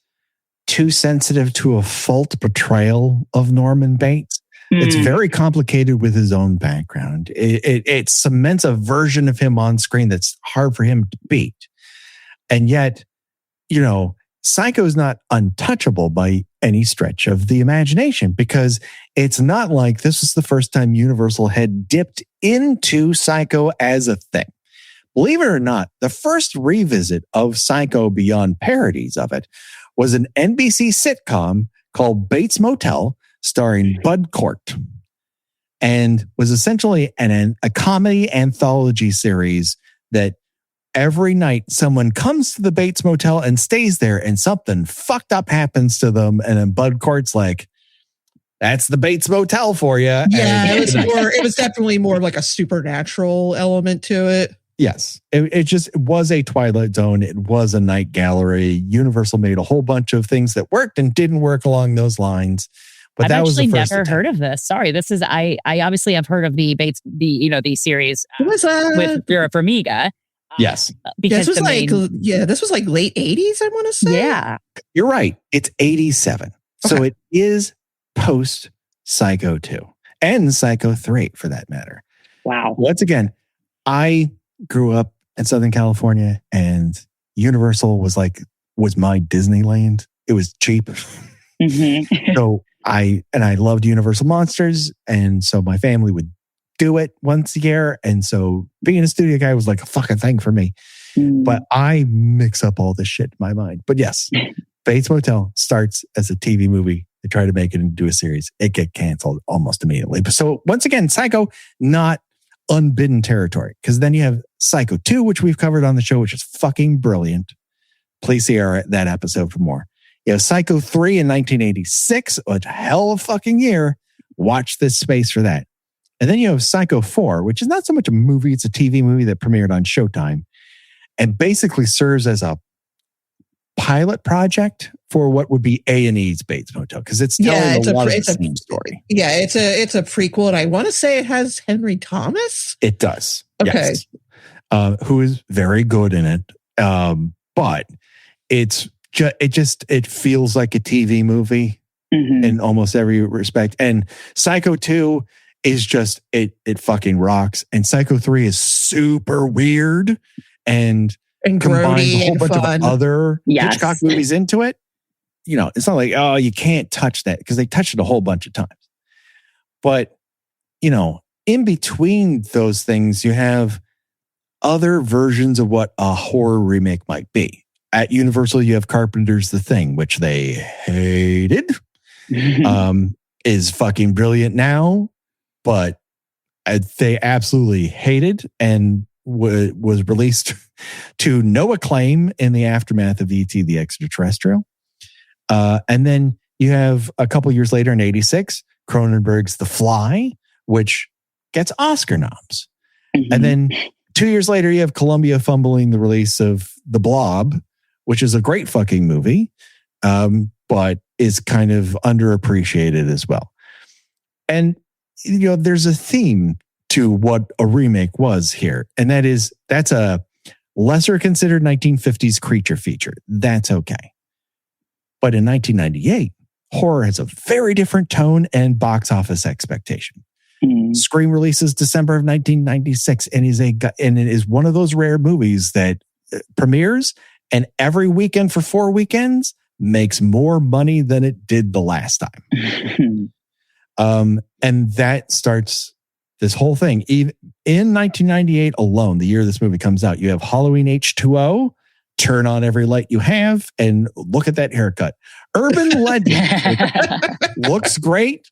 too sensitive to a fault portrayal of Norman Bates. It's very complicated with his own background. It cements a version of him on screen that's hard for him to beat. And yet, Psycho is not untouchable by any stretch of the imagination, because it's not like this was the first time Universal had dipped into Psycho as a thing. Believe it or not, the first revisit of Psycho beyond parodies of it was an NBC sitcom called Bates Motel, starring Bud Cort, and was essentially a comedy anthology series that every night someone comes to the Bates Motel and stays there, and something fucked up happens to them. And then Bud Cort's like, that's the Bates Motel for you. Yeah, it was definitely more like a supernatural element to it. Yes. It was a Twilight Zone. It was a night gallery. Universal made a whole bunch of things that worked and didn't work along those lines. But that was the first never attempt. heard of this. Sorry, this is I obviously have heard of the Bates, the series with Vera Farmiga. Yes. Because this was like late 80s, I want to say. Yeah. You're right. It's 87. Okay. So it is post Psycho 2 and Psycho 3 for that matter. Wow. Once again, I grew up in Southern California, and Universal was my Disneyland. It was cheap. Mm-hmm. So I loved Universal Monsters, and so my family would do it once a year. And so being a studio guy was like a fucking thing for me. But I mix up all this shit in my mind. But yes, Bates Motel starts as a TV movie. They try to make it into a series. It get canceled almost immediately. But so once again, Psycho, not unbidden territory. Because then you have Psycho 2, which we've covered on the show, which is fucking brilliant. Please see that episode for more. You have Psycho 3 in 1986, a hell of a fucking year. Watch this space for that. And then you have Psycho 4, which is not so much a movie, it's a TV movie that premiered on Showtime and basically serves as a pilot project for what would be A&E's Bates Motel, because it's telling a lot of the same story. Yeah, it's a prequel, and I want to say it has Henry Thomas. It does. Okay. Yes. Who is very good in it. But it feels like a TV movie in almost every respect. And Psycho 2 is just, it fucking rocks. And Psycho 3 is super weird and combines a whole bunch of other Hitchcock movies into it. It's not like, oh, you can't touch that, because they touched it a whole bunch of times. But, in between those things, you have other versions of what a horror remake might be. At Universal, you have Carpenter's The Thing, which they hated. Is fucking brilliant now, but they absolutely hated and was released to no acclaim in the aftermath of E.T. the Extraterrestrial. And then you have a couple years later in 86, Cronenberg's The Fly, which gets Oscar noms. And then 2 years later, you have Columbia fumbling the release of The Blob, which is a great fucking movie, but is kind of underappreciated as well. And, there's a theme to what a remake was here. And that's a lesser considered 1950s creature feature. That's okay. But in 1998, horror has a very different tone and box office expectation. Scream releases December of 1996 and it is one of those rare movies that premieres and every weekend for 4 weekends makes more money than it did the last time. And that starts this whole thing. Even in 1998 alone, the year this movie comes out, you have Halloween H2O, Turn On Every Light You Have, and look at that haircut. Urban Legend looks great.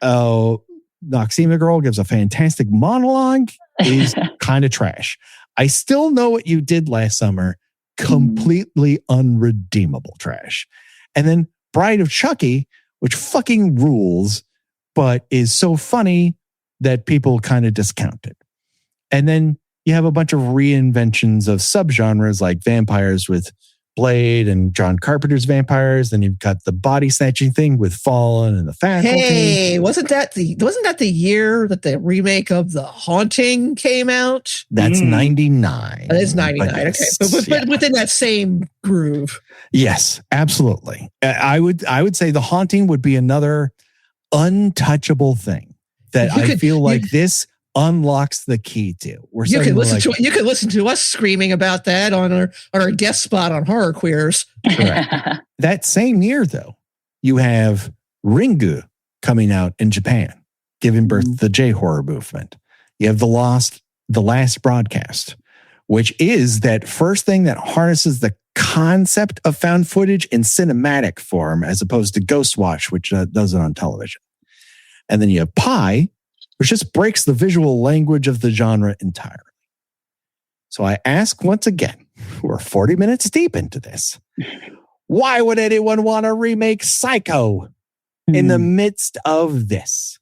Noxema Girl gives a fantastic monologue. Is kind of trash. I Still Know What You Did Last Summer. Completely unredeemable trash. And then Bride of Chucky, which fucking rules, but is so funny that people kind of discount it. And then you have a bunch of reinventions of subgenres like vampires with Blade and John Carpenter's vampires. Then you've got the body snatching thing with Fallen and The Faculty. Hey, wasn't that the year that the remake of The Haunting came out? That's 99. That is 99. Okay, but within that same groove. Yes, absolutely. I would say The Haunting would be another untouchable thing that I feel like this unlocks the key to. You can listen to us screaming about that on our guest spot on Horror Queers. Correct. That same year, though, you have Ringu coming out in Japan, giving birth to the J-horror movement. You have The Last Broadcast, which is that first thing that harnesses the concept of found footage in cinematic form as opposed to Ghostwatch, which does it on television. And then you have Pi, which just breaks the visual language of the genre entirely. So I ask once again, we're 40 minutes deep into this. Why would anyone want to remake Psycho in the midst of this?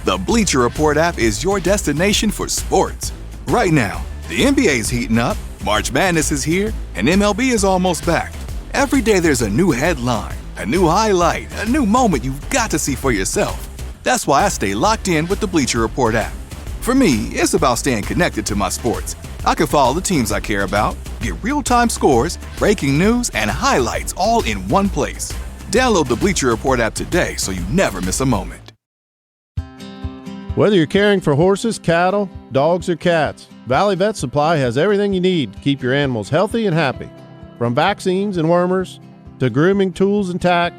The Bleacher Report app is your destination for sports. Right now, the NBA's heating up, March Madness is here, and MLB is almost back. Every day there's a new headline, a new highlight, a new moment you've got to see for yourself. That's why I stay locked in with the Bleacher Report app. For me, it's about staying connected to my sports. I can follow the teams I care about, get real-time scores, breaking news, and highlights all in one place. Download the Bleacher Report app today so you never miss a moment. Whether you're caring for horses, cattle, dogs, or cats, Valley Vet Supply has everything you need to keep your animals healthy and happy. From vaccines and wormers to grooming tools and tack,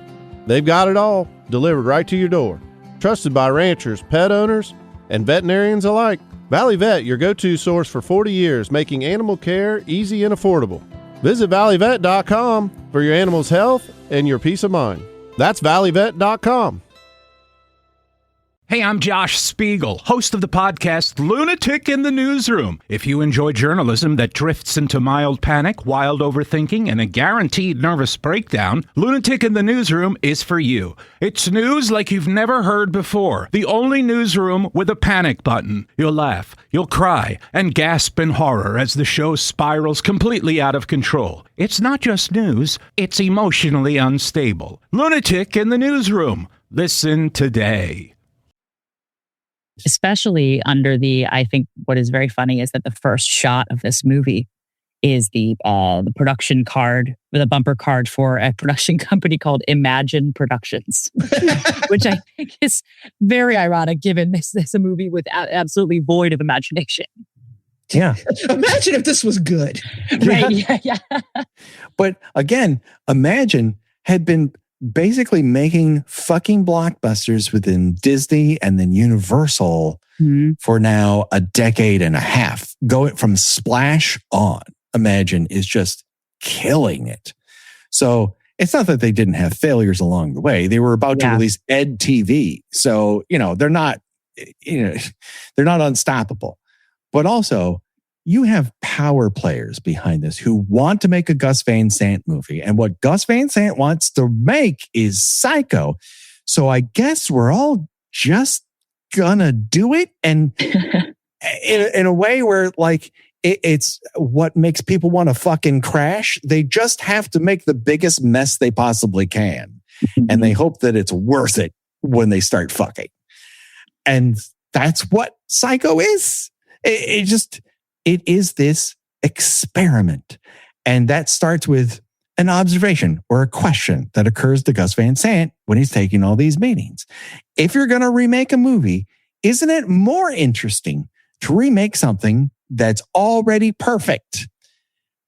they've got it all delivered right to your door. Trusted by ranchers, pet owners, and veterinarians alike. Valley Vet, your go-to source for 40 years, making animal care easy and affordable. Visit valleyvet.com for your animal's health and your peace of mind. That's valleyvet.com. Hey, I'm Josh Spiegel, host of the podcast Lunatic in the Newsroom. If you enjoy journalism that drifts into mild panic, wild overthinking, and a guaranteed nervous breakdown, Lunatic in the Newsroom is for you. It's news like you've never heard before. The only newsroom with a panic button. You'll laugh, you'll cry, and gasp in horror as the show spirals completely out of control. It's not just news, it's emotionally unstable. Lunatic in the Newsroom. Listen today. Especially under I think what is very funny is that the first shot of this movie is the production card, with a bumper card for a production company called Imagine Productions, which I think is very ironic given this is a movie with absolutely void of imagination. Yeah. Imagine if this was good. Right. Yeah. But again, Imagine had been basically making fucking blockbusters within Disney and then Universal for now a decade and a half. Going from Splash on, Imagine is just killing it. So it's not that they didn't have failures along the way. They were about to release Ed TV. So, they're not unstoppable. But also, you have power players behind this who want to make a Gus Van Sant movie. And what Gus Van Sant wants to make is Psycho. So I guess we're all just gonna do it. And in a way where it's what makes people want to fucking crash. They just have to make the biggest mess they possibly can. And they hope that it's worth it when they start fucking. And that's what Psycho is. It is this experiment. And that starts with an observation or a question that occurs to Gus Van Sant when he's taking all these meetings. If you're going to remake a movie, isn't it more interesting to remake something that's already perfect?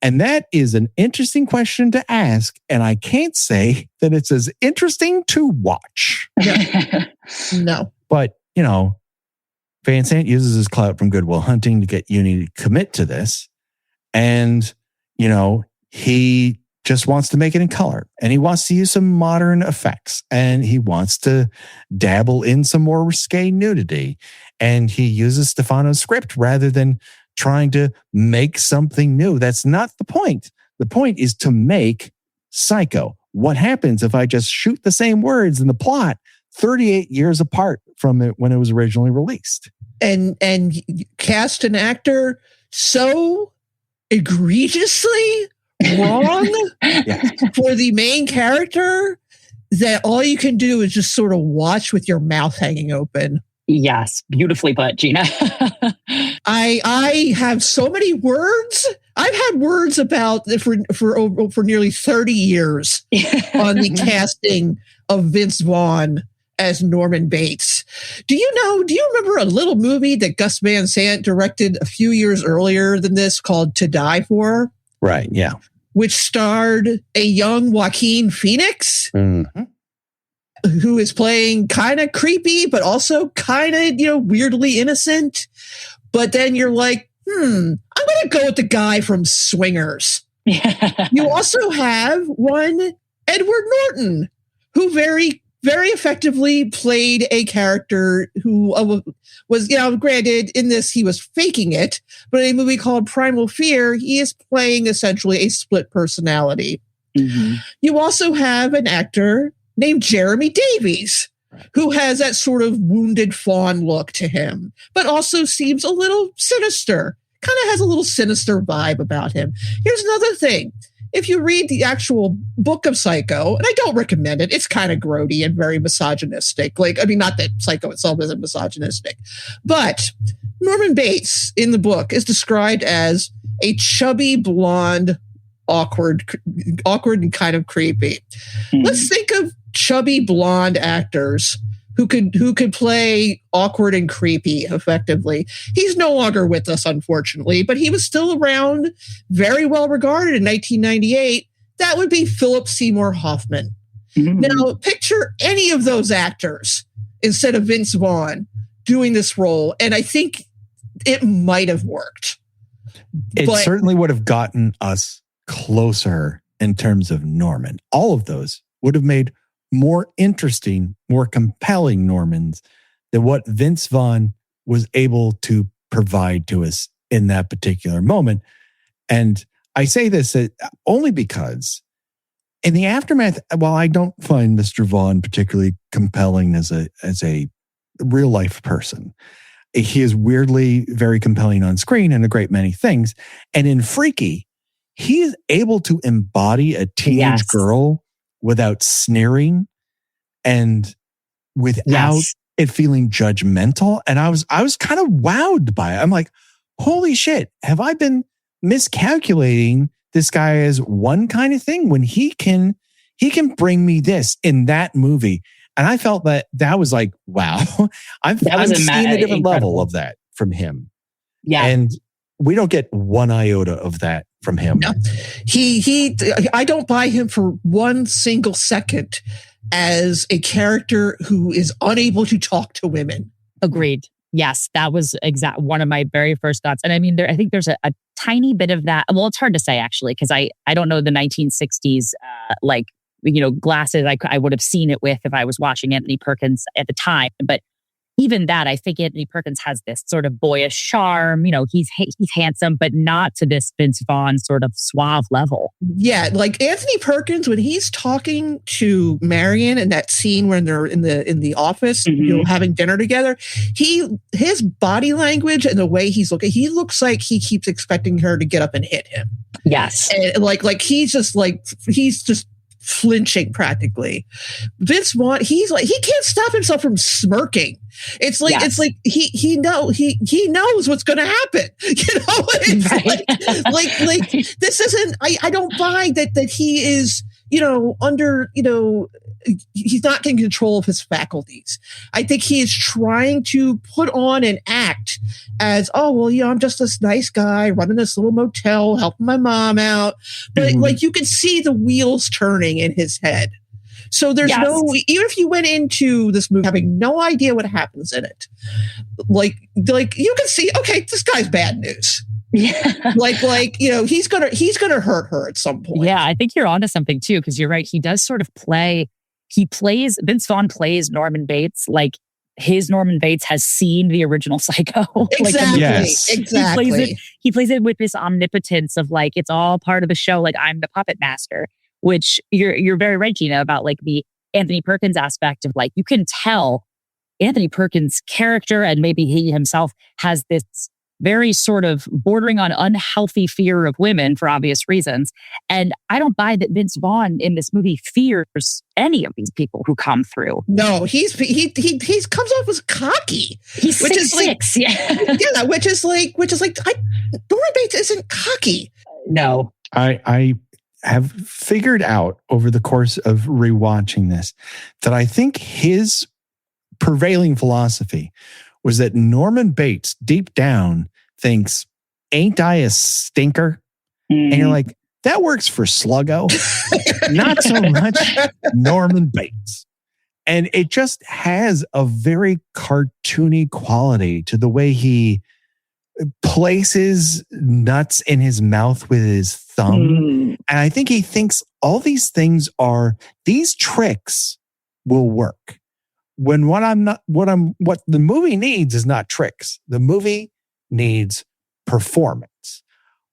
And that is an interesting question to ask. And I can't say that it's as interesting to watch. No. But, Van Sant uses his clout from Good Will Hunting to get Uni to commit to this. And, he just wants to make it in color. And he wants to use some modern effects. And he wants to dabble in some more risque nudity. And he uses Stefano's script rather than trying to make something new. That's not the point. The point is to make Psycho. What happens if I just shoot the same words in the plot 38 years apart from it when it was originally released? And cast an actor so egregiously wrong for the main character that all you can do is just sort of watch with your mouth hanging open. Yes, beautifully put, Gina. I have so many words. I've had words about for nearly 30 years on the casting of Vince Vaughn as Norman Bates. Do you remember a little movie that Gus Van Sant directed a few years earlier than this called To Die For? Right, yeah. Which starred a young Joaquin Phoenix, who is playing kind of creepy, but also kind of, weirdly innocent. But then you're like, I'm going to go with the guy from Swingers. You also have one Edward Norton, who very, very effectively played a character who was, granted in this, he was faking it, but in a movie called Primal Fear, he is playing essentially a split personality. You also have an actor named Jeremy Davies, who has that sort of wounded fawn look to him, but also seems a little sinister, kind of has a little sinister vibe about him. Here's another thing. If you read the actual book of Psycho, and I don't recommend it, it's kind of grody and very misogynistic. Not that Psycho itself isn't misogynistic, but Norman Bates in the book is described as a chubby, blonde, awkward and kind of creepy. Let's think of chubby, blonde actors who could play awkward and creepy effectively. He's no longer with us, unfortunately, but he was still around, very well regarded in 1998. That would be Philip Seymour Hoffman. Now, picture any of those actors instead of Vince Vaughn doing this role, and I think it might have worked. It certainly would have gotten us closer in terms of Norman. All of those would have made more interesting, more compelling Normans than what Vince Vaughn was able to provide to us in that particular moment. And I say this only because in the aftermath, while I don't find Mr. Vaughn particularly compelling as a real life person, he is weirdly very compelling on screen and a great many things. And in Freaky, he is able to embody a teenage girl without sneering and without it feeling judgmental. And I was kind of wowed by it. I'm like, holy shit, have I been miscalculating this guy as one kind of thing when he can bring me this in that movie? And I felt that was like, wow, I'm seeing a different level of that from him. Yeah. And we don't get one iota of that from him. No. I don't buy him for one single second as a character who is unable to talk to women. Agreed. Yes, that was one of my very first thoughts. And I mean, I think there's a tiny bit of that. Well, it's hard to say actually, because I don't know the 1960s, glasses I would have seen it with if I was watching Anthony Perkins at the time. But even that, I think Anthony Perkins has this sort of boyish charm. He's handsome, but not to this Vince Vaughn sort of suave level. Yeah, like Anthony Perkins, when he's talking to Marion in that scene when they're in the office, having dinner together, his body language and the way he's looking, he looks like he keeps expecting her to get up and hit him. Yes, and he's just flinching practically. Vince Vaughn, he can't stop himself from smirking. It's like he knows what's going to happen. It's right. like this isn't. I don't buy that he is under he's not in control of his faculties. I think he is trying to put on an act as, I'm just this nice guy running this little motel, helping my mom out. But you can see the wheels turning in his head. So there's even if you went into this movie having no idea what happens in it, like you can see, okay, this guy's bad news. Yeah. he's gonna hurt her at some point. Yeah, I think you're onto something too, because you're right. He does sort of Vince Vaughn plays Norman Bates like his Norman Bates has seen the original Psycho. Exactly. Exactly. He plays it with this omnipotence of it's all part of the show. Like, I'm the puppet master, which you're very right, Gina, about the Anthony Perkins aspect of you can tell Anthony Perkins' character, and maybe he himself has this very sort of bordering on unhealthy fear of women for obvious reasons. And I don't buy that Vince Vaughn in this movie fears any of these people who come through. No, he comes off as cocky. He's 6'6", yeah, which is like Norman Bates isn't cocky. No. I have figured out over the course of rewatching this that I think his prevailing philosophy was that Norman Bates deep down thinks, ain't I a stinker? And you're like, that works for Sluggo. Not so much Norman Bates. And it just has a very cartoony quality to the way he places nuts in his mouth with his thumb. And I think he thinks all these tricks will work. When what the movie needs is not tricks. The movie needs performance.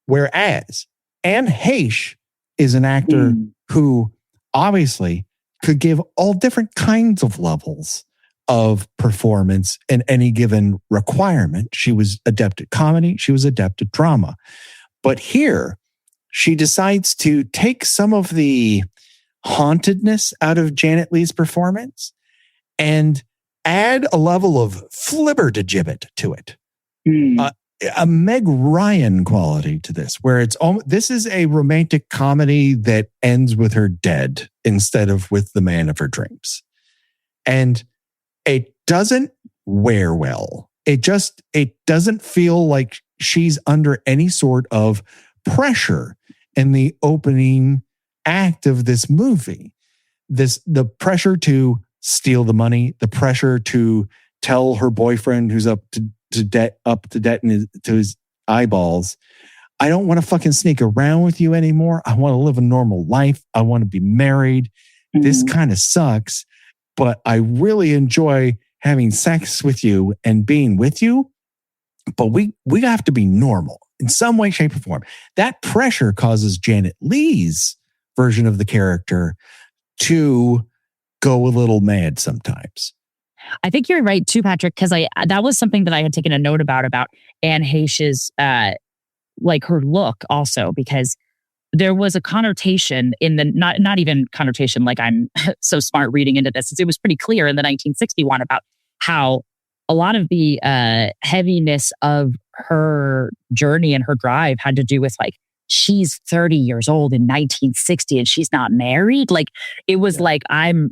Whereas Anne Heche is an actor who obviously could give all different kinds of levels of performance in any given requirement. She was adept at comedy. She was adept at drama. But here, she decides to take some of the hauntedness out of Janet Leigh's performance and add a level of flibbertigibbet to it. A Meg Ryan quality to this, where this is a romantic comedy that ends with her dead instead of with the man of her dreams. And it doesn't wear well. It doesn't feel like she's under any sort of pressure in the opening act of this movie. The pressure to steal the money, the pressure to tell her boyfriend who's up to debt to his eyeballs, I don't want to fucking sneak around with you anymore. I want to live a normal life. I want to be married. This kind of sucks, but I really enjoy having sex with you and being with you. But we have to be normal in some way, shape, or form. That pressure causes Janet Leigh's version of the character to go a little mad sometimes. I think you're right too, Patrick, because that was something that I had taken a note about Anne Heche's her look also, because there was a connotation in the not even connotation like I'm so smart reading into this. It was pretty clear in the 1961 about how a lot of the heaviness of her journey and her drive had to do with she's 30 years old in 1960 and she's not married. It was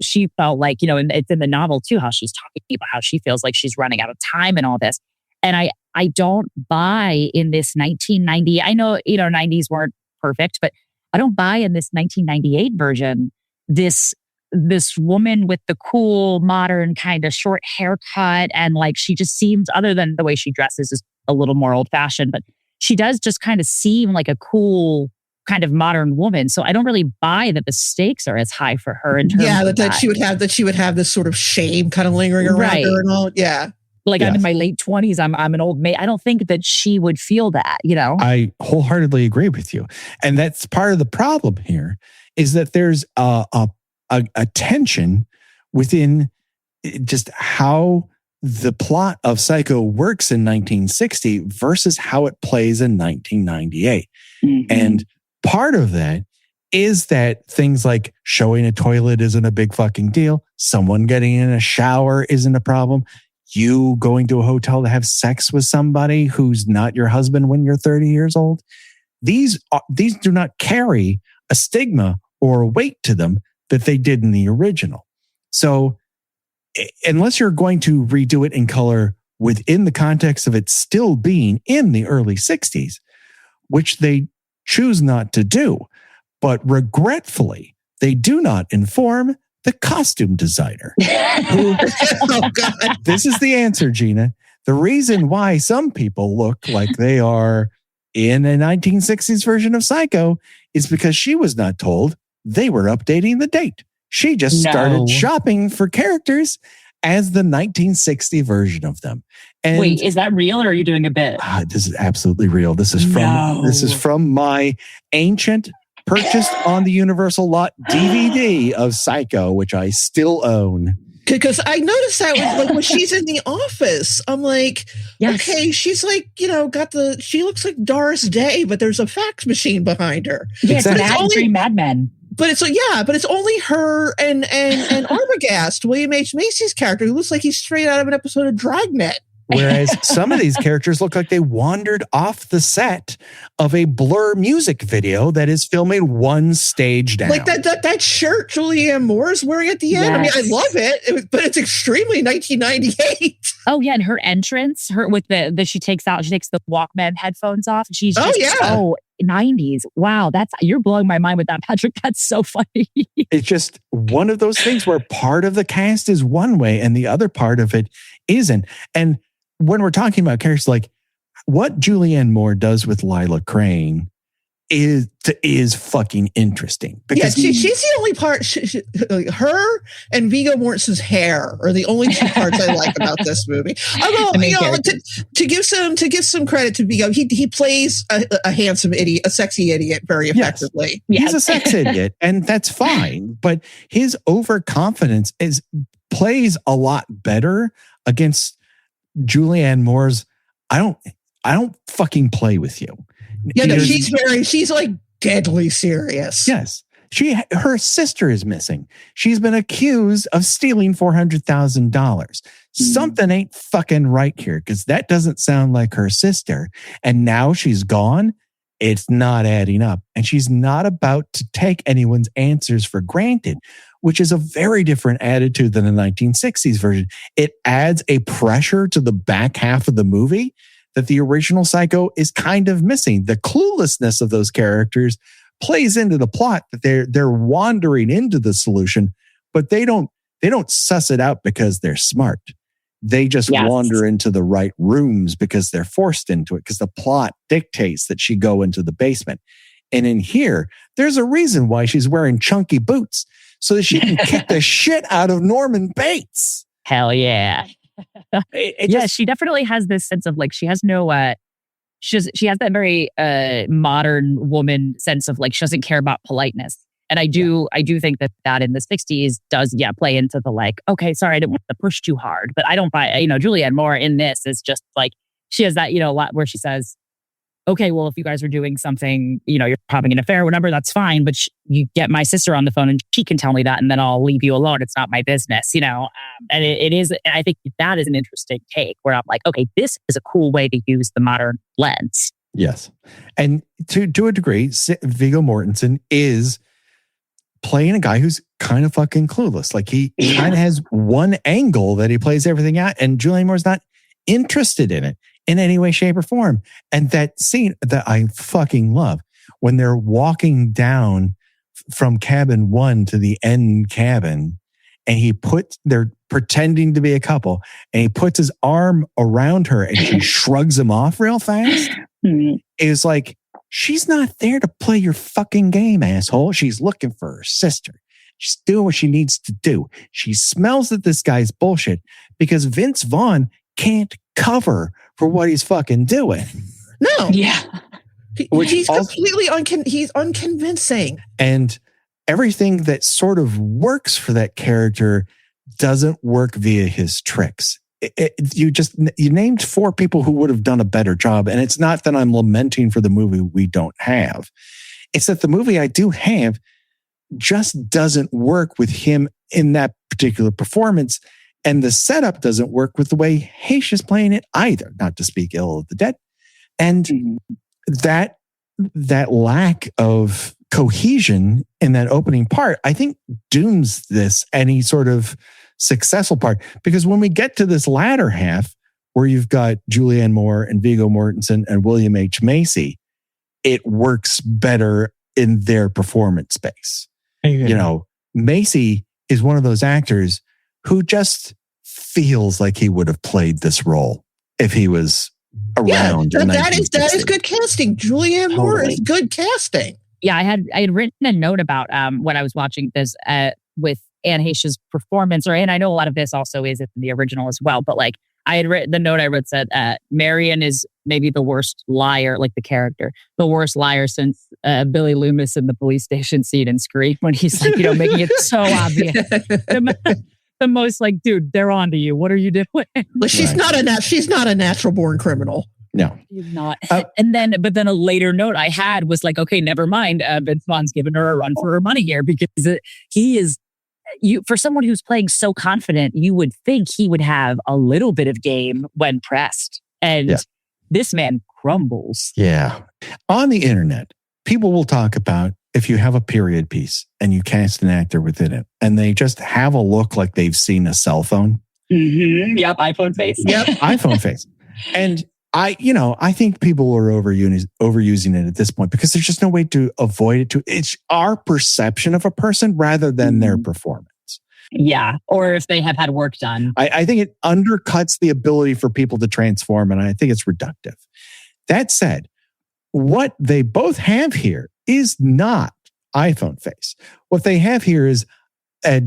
she felt and it's in the novel too, how she's talking about how she feels like she's running out of time and all this. And I don't buy in this 1990. I know, 90s weren't perfect, but I don't buy in this 1998 version, this woman with the cool, modern kind of short haircut. And like, she just seems, other than the way she dresses is a little more old fashioned, but she does just kind of seem like a cool kind of modern woman. So I don't really buy that the stakes are as high for her in terms of that she would have this sort of shame kind of lingering around her and all. Yeah. Like, yes. I'm in my late 20s. I'm an old maid. I don't think that she would feel that, I wholeheartedly agree with you. And that's part of the problem here, is that there's a tension within just how the plot of Psycho works in 1960 versus how it plays in 1998. Mm-hmm. And part of that is that things like showing a toilet isn't a big fucking deal. Someone getting in a shower isn't a problem. You going to a hotel to have sex with somebody who's not your husband when you're 30 years old. These do not carry a stigma or a weight to them that they did in the original. So unless you're going to redo it in color within the context of it still being in the early 60s, which they choose not to do, but regretfully, they do not inform the costume designer. Who, oh God. This is the answer, Gina. The reason why some people look like they are in a 1960s version of Psycho is because she was not told they were updating the date. She just started shopping for characters as the 1960 version of them. And wait, is that real or are you doing a bit? This is absolutely real. This is from my ancient purchased on the Universal Lot DVD of Psycho, which I still own. Because I noticed that like when she's in the office, I'm like, yes. Okay, she's like, she looks like Doris Day, but there's a fax machine behind her. Yes, exactly. Mad Men. But it's only her and Arbogast, William H. Macy's character, who looks like he's straight out of an episode of Dragnet. Whereas some of these characters look like they wandered off the set of a Blur music video that is filming one stage down. Like that shirt Julianne Moore is wearing at the end. Yes. I mean, I love it, but it's extremely 1998. Oh yeah, and her entrance, with she takes the Walkman headphones off. And she's just 90s. Wow, you're blowing my mind with that, Patrick. That's so funny. It's just one of those things where part of the cast is one way and the other part of it isn't. And when we're talking about characters, like what Julianne Moore does with Lila Crane is fucking interesting. Because she's the only part. Her and Viggo Mortensen's hair are the only two parts I like about this movie. Although, to give some credit to Viggo, he plays a handsome idiot, a sexy idiot, very effectively. Yes. He's a sex idiot, and that's fine. But his overconfidence plays a lot better against Julianne Moore's. I don't fucking play with you. Yeah, no, she's like deadly serious. Yes. Her sister is missing. She's been accused of stealing $400,000. Something ain't fucking right here, because that doesn't sound like her sister. And now she's gone. It's not adding up. And she's not about to take anyone's answers for granted, which is a very different attitude than the 1960s version. It adds a pressure to the back half of the movie that the original Psycho is kind of missing. The cluelessness of those characters plays into the plot, that they're wandering into the solution, but they don't suss it out because they're smart. They just wander into the right rooms because they're forced into it, because the plot dictates that she go into the basement. And in here, there's a reason why she's wearing chunky boots, so that she can kick the shit out of Norman Bates. Hell yeah. She definitely has this sense of like, she has no she has that very modern woman sense of like, she doesn't care about politeness. And I do think that in the 60s does play into the like, okay, sorry, I didn't want to push too hard, but I don't buy, Julianne Moore in this is just like, she has that, a lot where she says, okay, well, if you guys are doing something, you're having an affair or whatever, that's fine. But you get my sister on the phone and she can tell me that, and then I'll leave you alone. It's not my business, and it is. I think that is an interesting take where I'm like, okay, this is a cool way to use the modern lens. Yes. And to a degree, Viggo Mortensen is playing a guy who's kind of fucking clueless. Like he kind of has one angle that he plays everything at, and Julianne Moore's not interested in it. in any way, shape, or form. And that scene that I fucking love when they're walking down from cabin 1 to the end cabin, and they're pretending to be a couple, and he puts his arm around her and she shrugs him off real fast. It's like, she's not there to play your fucking game, asshole. She's looking for her sister. She's doing what she needs to do. She smells that this guy's bullshit because Vince Vaughn can't cover for what he's fucking doing. No. Yeah. He's completely he's unconvincing. And everything that sort of works for that character doesn't work via his tricks. You named 4 people who would have done a better job. And it's not that I'm lamenting for the movie we don't have. It's that the movie I do have just doesn't work with him in that particular performance. And the setup doesn't work with the way Heish is playing it either, not to speak ill of the dead. And that lack of cohesion in that opening part, I think dooms this any sort of successful part. Because when we get to this latter half, where you've got Julianne Moore and Viggo Mortensen and William H. Macy, it works better in their performance space. You know, Macy is one of those actors who just feels like he would have played this role if he was around. Yeah, that is good casting. Julianne Moore is good casting. Yeah, I had written a note about when I was watching this with Anne Heche's performance, and I know a lot of this also is in the original as well, but like I had written, the note I wrote said, Marion is maybe the worst liar, like the character, the worst liar since Billy Loomis in the police station scene in Scream, when he's like, making it so obvious. The most like, dude, they're on to you. What are you doing? Well, she's not a natural born criminal. No, she's not. But then a later note I had was like, okay, never mind. Vince Vaughn's giving her a run for her money here because he is. For someone who's playing so confident, you would think he would have a little bit of game when pressed. And this man crumbles. Yeah. On the internet, people will talk about if you have a period piece and you cast an actor within it and they just have a look like they've seen a cell phone. Mm-hmm. Yep. iPhone face. Yep. iPhone face. And I think people are overusing it at this point because there's just no way to avoid it. It's our perception of a person rather than their performance. Yeah. Or if they have had work done. I think it undercuts the ability for people to transform, and I think it's reductive. That said, what they both have here is not iPhone face. What they have here is,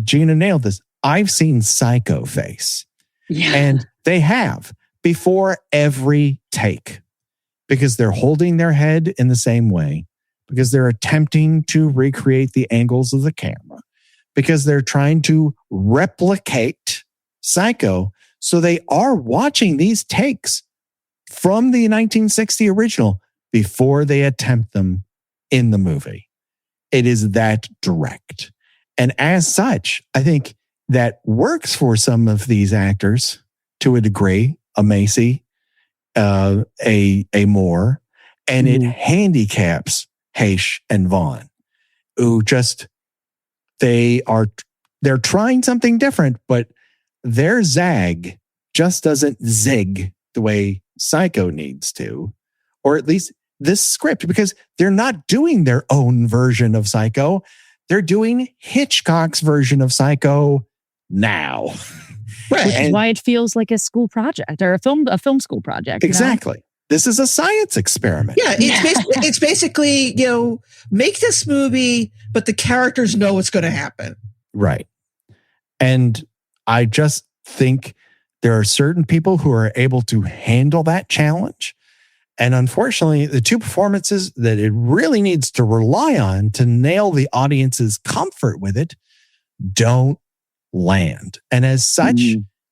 Gina nailed this, I've seen Psycho face. Yeah. And they have. Before every take, because they're holding their head in the same way, because they're attempting to recreate the angles of the camera, because they're trying to replicate Psycho. So they are watching these takes from the 1960 original before they attempt them in the movie. It is that direct. And as such, I think that works for some of these actors to a degree. A Macy, a Moore, and it handicaps Heish and Vaughn, who just they're trying something different, but their zag just doesn't zig the way Psycho needs to, or at least this script, because they're not doing their own version of Psycho. They're doing Hitchcock's version of Psycho now. Right. Which is why it feels like a school project or a film school project. Exactly. This is a science experiment. Yeah, it's basically, make this movie, but the characters know what's going to happen. Right. And I just think there are certain people who are able to handle that challenge. And unfortunately, the two performances that it really needs to rely on to nail the audience's comfort with it don't land. And as such,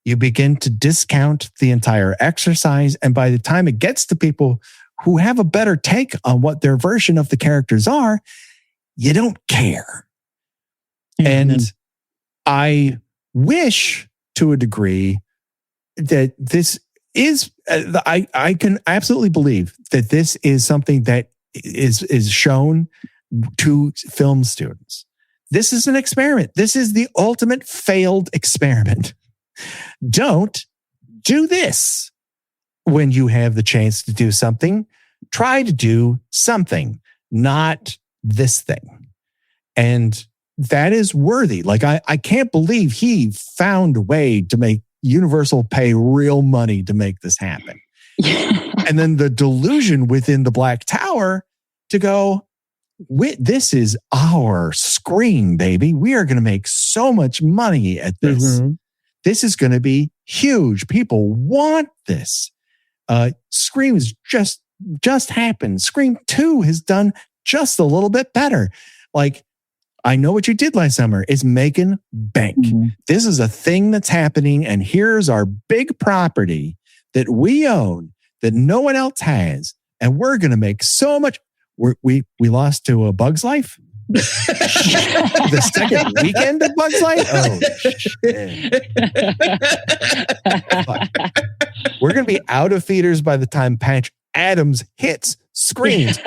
you begin to discount the entire exercise. And by the time it gets to people who have a better take on what their version of the characters are, you don't care. And I wish to a degree that this is, I can absolutely believe that this is something that is shown to film students. This is an experiment. This is the ultimate failed experiment. Don't do this. when you have the chance to do something, try to do something, not this thing. And that is worthy. Like, I can't believe he found a way to make Universal pay real money to make this happen. And then the delusion within the Black Tower to go, this is our Scream, baby. We are going to make so much money at this. Mm-hmm. This is going to be huge. People want this. Scream is just happened. Scream 2 has done just a little bit better. Like, I Know What You Did Last Summer is making bank. Mm-hmm. This is a thing that's happening, and here's our big property that we own that no one else has, and we're going to make so much. We lost to A Bug's Life. The second weekend of Bug's Life. Oh shit! We're going to be out of theaters by the time Patch Adams hits screens.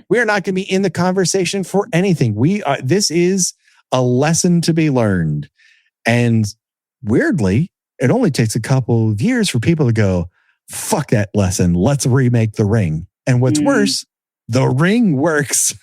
We are not going to be in the conversation for anything. This is a lesson to be learned, and weirdly, it only takes a couple of years for people to go, "Fuck that lesson. Let's remake The Ring." And what's worse, The Ring works.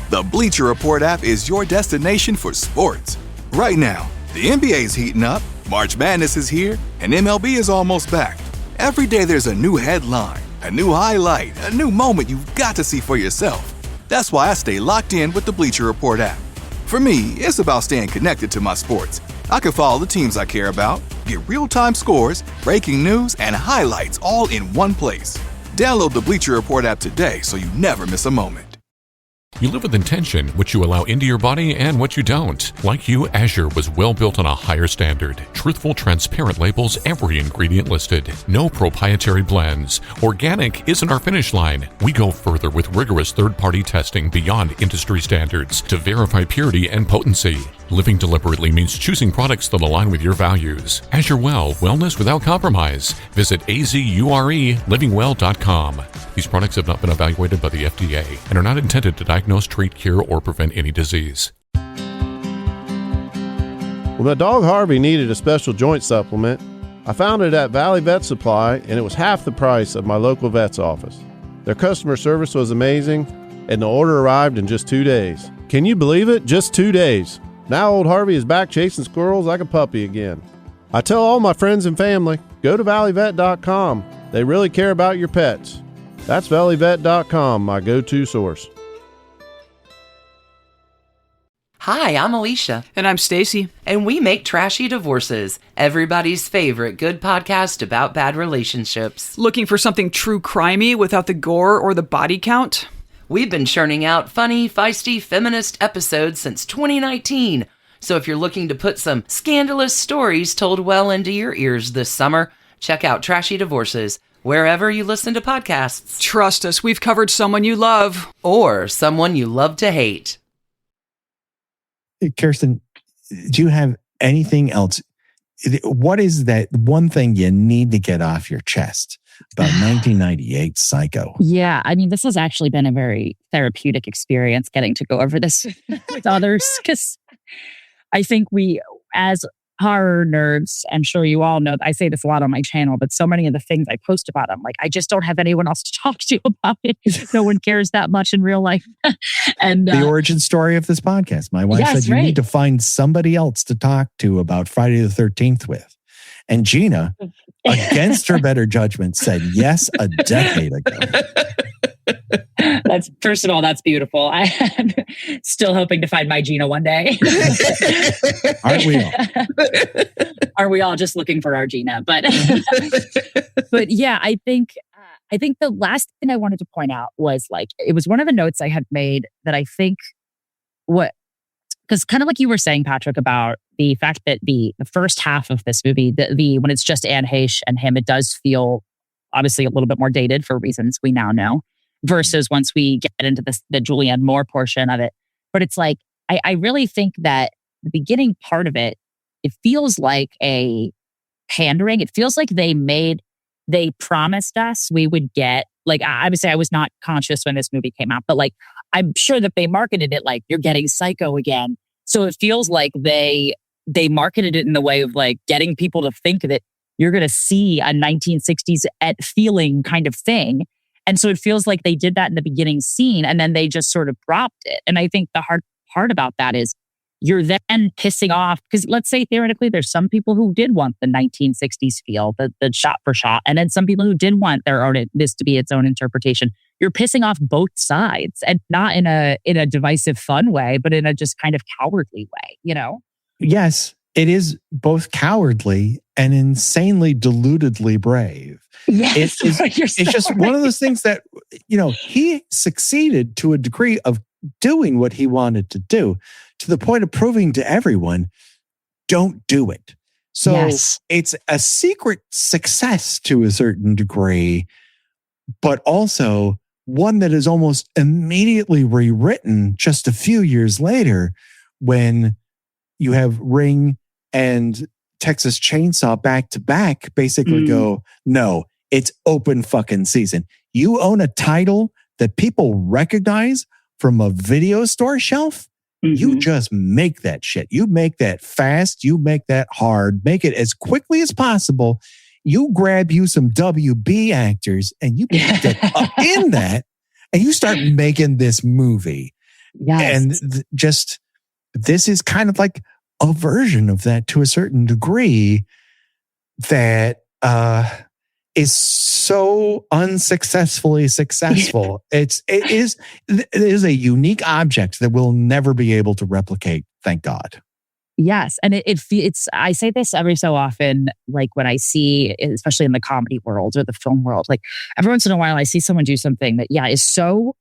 The Bleacher Report app is your destination for sports. Right now, the NBA is heating up, March Madness is here, and MLB is almost back. Every day there's a new headline, a new highlight, a new moment you've got to see for yourself. That's why I stay locked in with the Bleacher Report app. For me, it's about staying connected to my sports. I can follow the teams I care about, get real-time scores, breaking news, and highlights all in one place. Download the Bleacher Report app today so you never miss a moment. You live with intention, what you allow into your body and what you don't. Like you, Azure was well built on a higher standard. Truthful, transparent labels, every ingredient listed. No proprietary blends. Organic isn't our finish line. We go further with rigorous third-party testing beyond industry standards to verify purity and potency. Living deliberately means choosing products that align with your values. Azure Well, wellness without compromise. Visit azurelivingwell.com. These products have not been evaluated by the FDA and are not intended to diagnose, treat, cure, or prevent any disease. Well, my dog Harvey needed a special joint supplement. I found it at Valley Vet Supply, and it was half the price of my local vet's office. Their customer service was amazing, and the order arrived in just 2 days. Can you believe it? Just 2 days. Now old Harvey is back chasing squirrels like a puppy again. I tell all my friends and family, go to valleyvet.com. They really care about your pets. That's valleyvet.com, my go-to source. Hi, I'm Alicia. And I'm Stacy. And we make Trashy Divorces, everybody's favorite good podcast about bad relationships. Looking for something true crimey without the gore or the body count? We've been churning out funny, feisty, feminist episodes since 2019. So if you're looking to put some scandalous stories told well into your ears this summer, check out Trashy Divorces, wherever you listen to podcasts. Trust us, we've covered someone you love. Or someone you love to hate. Kirstin, do you have anything else? What is that one thing you need to get off your chest about 1998 Psycho? Yeah, I mean, this has actually been a very therapeutic experience getting to go over this with others, because I think we, as horror nerds, I'm sure you all know, I say this a lot on my channel, but so many of the things I post about, I'm like, I just don't have anyone else to talk to about it. No one cares that much in real life. And the origin story of this podcast. My wife said you need to find somebody else to talk to about Friday the 13th with. And Gina, against her better judgment, said yes a decade ago. That's, first of all, that's beautiful. I'm still hoping to find my Gina one day. Aren't we all? Are we all just looking for our Gina? But yeah, I think the last thing I wanted to point out was, like, it was one of the notes I had made that I think because kind of like you were saying, Patrick, about the fact that the first half of this movie, the when it's just Anne Heche and him, it does feel obviously a little bit more dated for reasons we now know, versus once we get into the Julianne Moore portion of it. But it's like, I really think that the beginning part of it, it feels like a pandering. It feels like they promised us we would get, like, obviously I was not conscious when this movie came out, but like, I'm sure that they marketed it like, you're getting Psycho again. So it feels like they marketed it in the way of like getting people to think that you're going to see a 1960s feeling kind of thing. And so it feels like they did that in the beginning scene and then they just sort of dropped it. And I think the hard part about that is you're then pissing off, because let's say theoretically there's some people who did want the 1960s feel, the shot for shot, and then some people who did want this to be its own interpretation. You're pissing off both sides, and not in a divisive, fun way, but in a just kind of cowardly way, you know? Yes, it is both cowardly and insanely deludedly brave. Yes, it's just one of those things that, he succeeded to a degree of doing what he wanted to do, to the point of proving to everyone, don't do it. So it's a secret success to a certain degree, but also one that is almost immediately rewritten just a few years later when you have Ring and Texas Chainsaw back to back basically go, no, it's open fucking season. You own a title that people recognize from a video store shelf. You just make that shit. You make that fast. You make that hard. Make it as quickly as possible. You grab you some WB actors and you put them up in that and you start making this movie. Yes. And this is kind of like a version of that to a certain degree that is so unsuccessfully successful. It is a unique object that we'll never be able to replicate. Thank God. Yes. And it's, I say this every so often, like when I see, especially in the comedy world or the film world, like every once in a while I see someone do something that, is so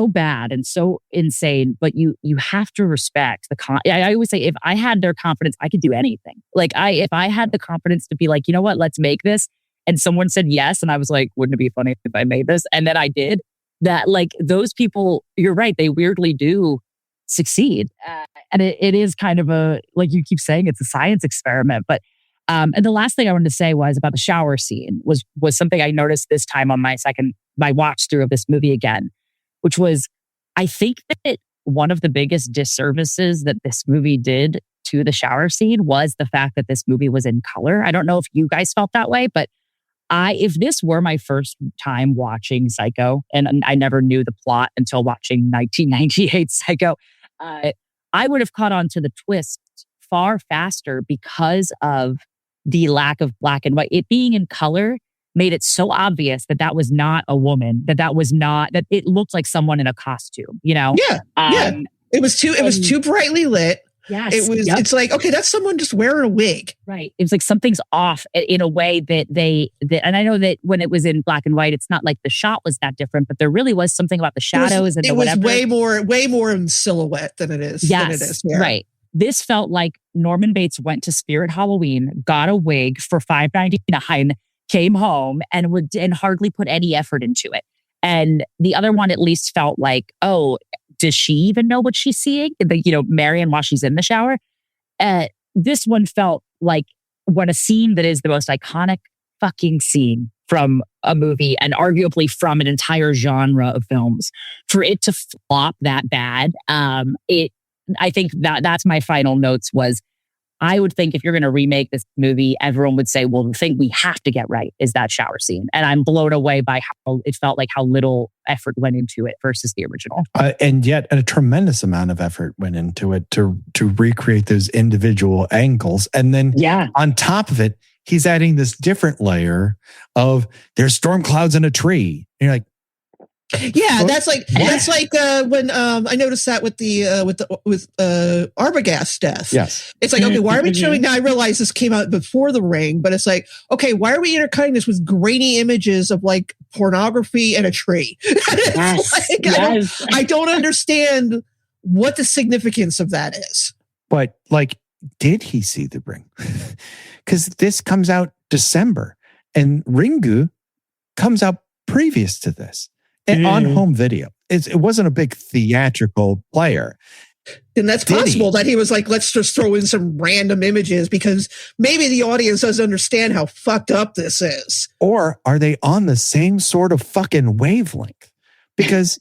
bad and so insane, but you have to respect I always say, if I had their confidence, I could do anything. Like if I had the confidence to be like, you know what, let's make this. And someone said yes. And I was like, wouldn't it be funny if I made this? And then I did that. Like those people, you're right. They weirdly do succeed. And it is kind of like you keep saying, it's a science experiment. But, and the last thing I wanted to say was about the shower scene was something I noticed this time on my watch through of this movie again, which was, I think that one of the biggest disservices that this movie did to the shower scene was the fact that this movie was in color. I don't know if you guys felt that way, but if this were my first time watching Psycho, and I never knew the plot until watching 1998 Psycho, I would have caught on to the twist far faster because of the lack of black and white. It being in color made it so obvious that was not a woman, that it looked like someone in a costume, Yeah. It was too brightly lit. Yes. It's like, okay, that's someone just wearing a wig. Right. It was like something's off in a way that and I know that when it was in black and white, it's not like the shot was that different, but there really was something about the shadows and the whatever. It was way more in silhouette than it is. Yes. Yeah. Right. This felt like Norman Bates went to Spirit Halloween, got a wig for $5.99, came home and hardly put any effort into it. And the other one at least felt like, oh, does she even know what she's seeing? Marion while she's in the shower. This one felt like a scene that is the most iconic fucking scene from a movie and arguably from an entire genre of films. For it to flop that bad, I think that's my final notes was, I would think if you're going to remake this movie, everyone would say, well, the thing we have to get right is that shower scene. And I'm blown away by how it felt like how little effort went into it versus the original. And yet a tremendous amount of effort went into it to recreate those individual angles. And then on top of it, he's adding this different layer of there's storm clouds in a tree. And you're like, yeah, that's like when I noticed that with Arbogast's death. Yes, it's like, okay, why are we showing? Now I realize this came out before The Ring, but it's like, okay, why are we intercutting this with grainy images of like pornography and a tree? Yes, I don't understand what the significance of that is. But like, did he see The Ring? Because this comes out December, and Ringu comes out previous to this. On home video. It wasn't a big theatrical player. And that's possible that he was like, let's just throw in some random images because maybe the audience doesn't understand how fucked up this is. Or are they on the same sort of fucking wavelength? Because,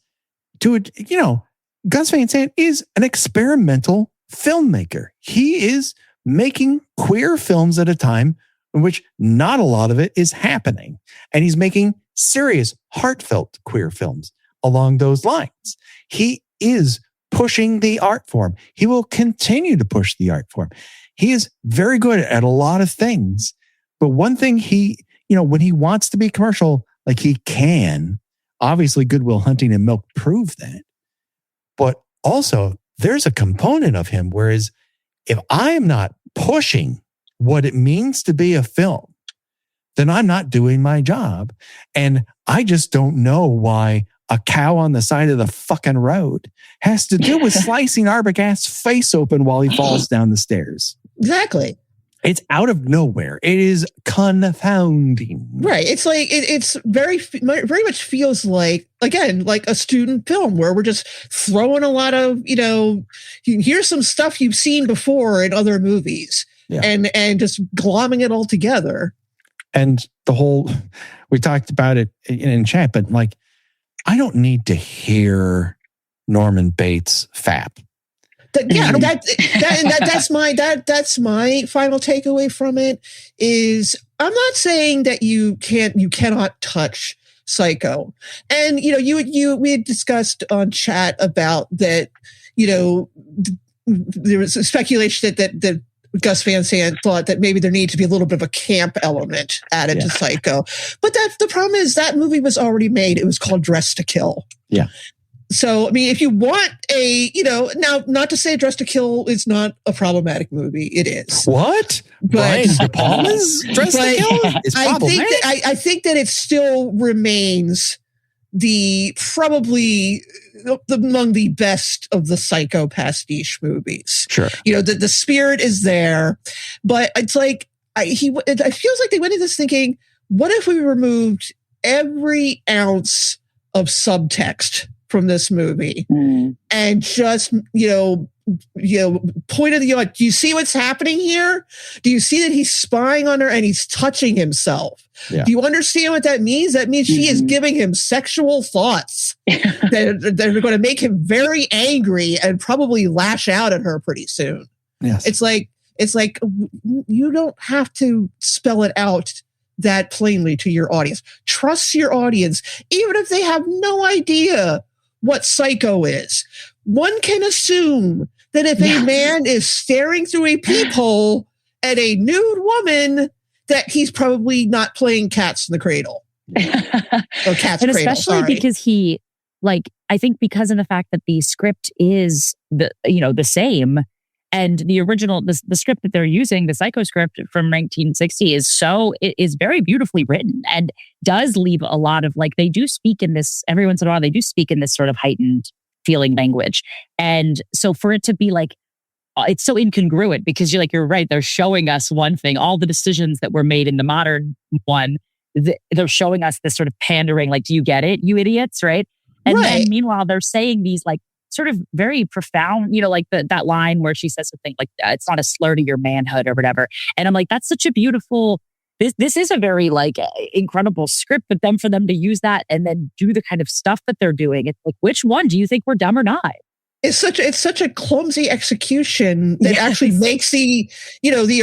Gus Van Sant is an experimental filmmaker. He is making queer films at a time in which not a lot of it is happening. And he's making serious, heartfelt queer films along those lines. He is pushing the art form. He will continue to push the art form. He is very good at a lot of things. But one thing when he wants to be commercial, like he can, obviously Good Will Hunting and Milk prove that. But also there's a component of him, whereas if I am not pushing what it means to be a film, then I'm not doing my job. And I just don't know why a cow on the side of the fucking road has to do with slicing Arbogast's face open while he falls down the stairs. Exactly. It's out of nowhere. It is confounding. Right. It's like, it's very much feels like, again, like a student film where we're just throwing a lot of, here's some stuff you've seen before in other movies and just glomming it all together. And we talked about it in chat, but like, I don't need to hear Norman Bates fap. That's my final takeaway from it. Is I'm not saying that you cannot touch Psycho, and we had discussed on chat about that. There was a speculation that Gus Van Sant thought that maybe there needed to be a little bit of a camp element added to Psycho, but the problem is that movie was already made. It was called Dress to Kill. Yeah. So, I mean, if you want now, not to say Dress to Kill is not a problematic movie. It is. What? But De Palma's Dress to Kill is problematic? I think that it still remains probably among the best of the Psycho pastiche movies. Sure. The spirit is there, but it's like, it feels like they went into this thinking, what if we removed every ounce of subtext from this movie and just, pointed the do you see what's happening here? Do you see that he's spying on her and he's touching himself? Yeah. Do you understand what that means? That means she is giving him sexual thoughts that are going to make him very angry and probably lash out at her pretty soon. Yes. It's like you don't have to spell it out that plainly to your audience. Trust your audience, even if they have no idea what Psycho is. One can assume that if a man is staring through a peephole at a nude woman, that he's probably not playing Cats in the Cradle. Or Cat's and Cradle, especially because he, I think because of the fact that the script is the same, and the original, the script that they're using, the Psycho script from 1960 is very beautifully written and does leave a lot of, they do speak in this, every once in a while, they do speak in this sort of heightened feeling language. And so for it to be it's so incongruent because you're right, they're showing us one thing, all the decisions that were made in the modern one, they're showing us this sort of pandering, do you get it, you idiots, right? And then meanwhile, they're saying these sort of very profound, that line where she says something it's not a slur to your manhood or whatever. And I'm like, that's such a beautiful, this is a very incredible script, but then for them to use that and then do the kind of stuff that they're doing, it's which one do you think we're dumb or not? It's such a clumsy execution that actually makes the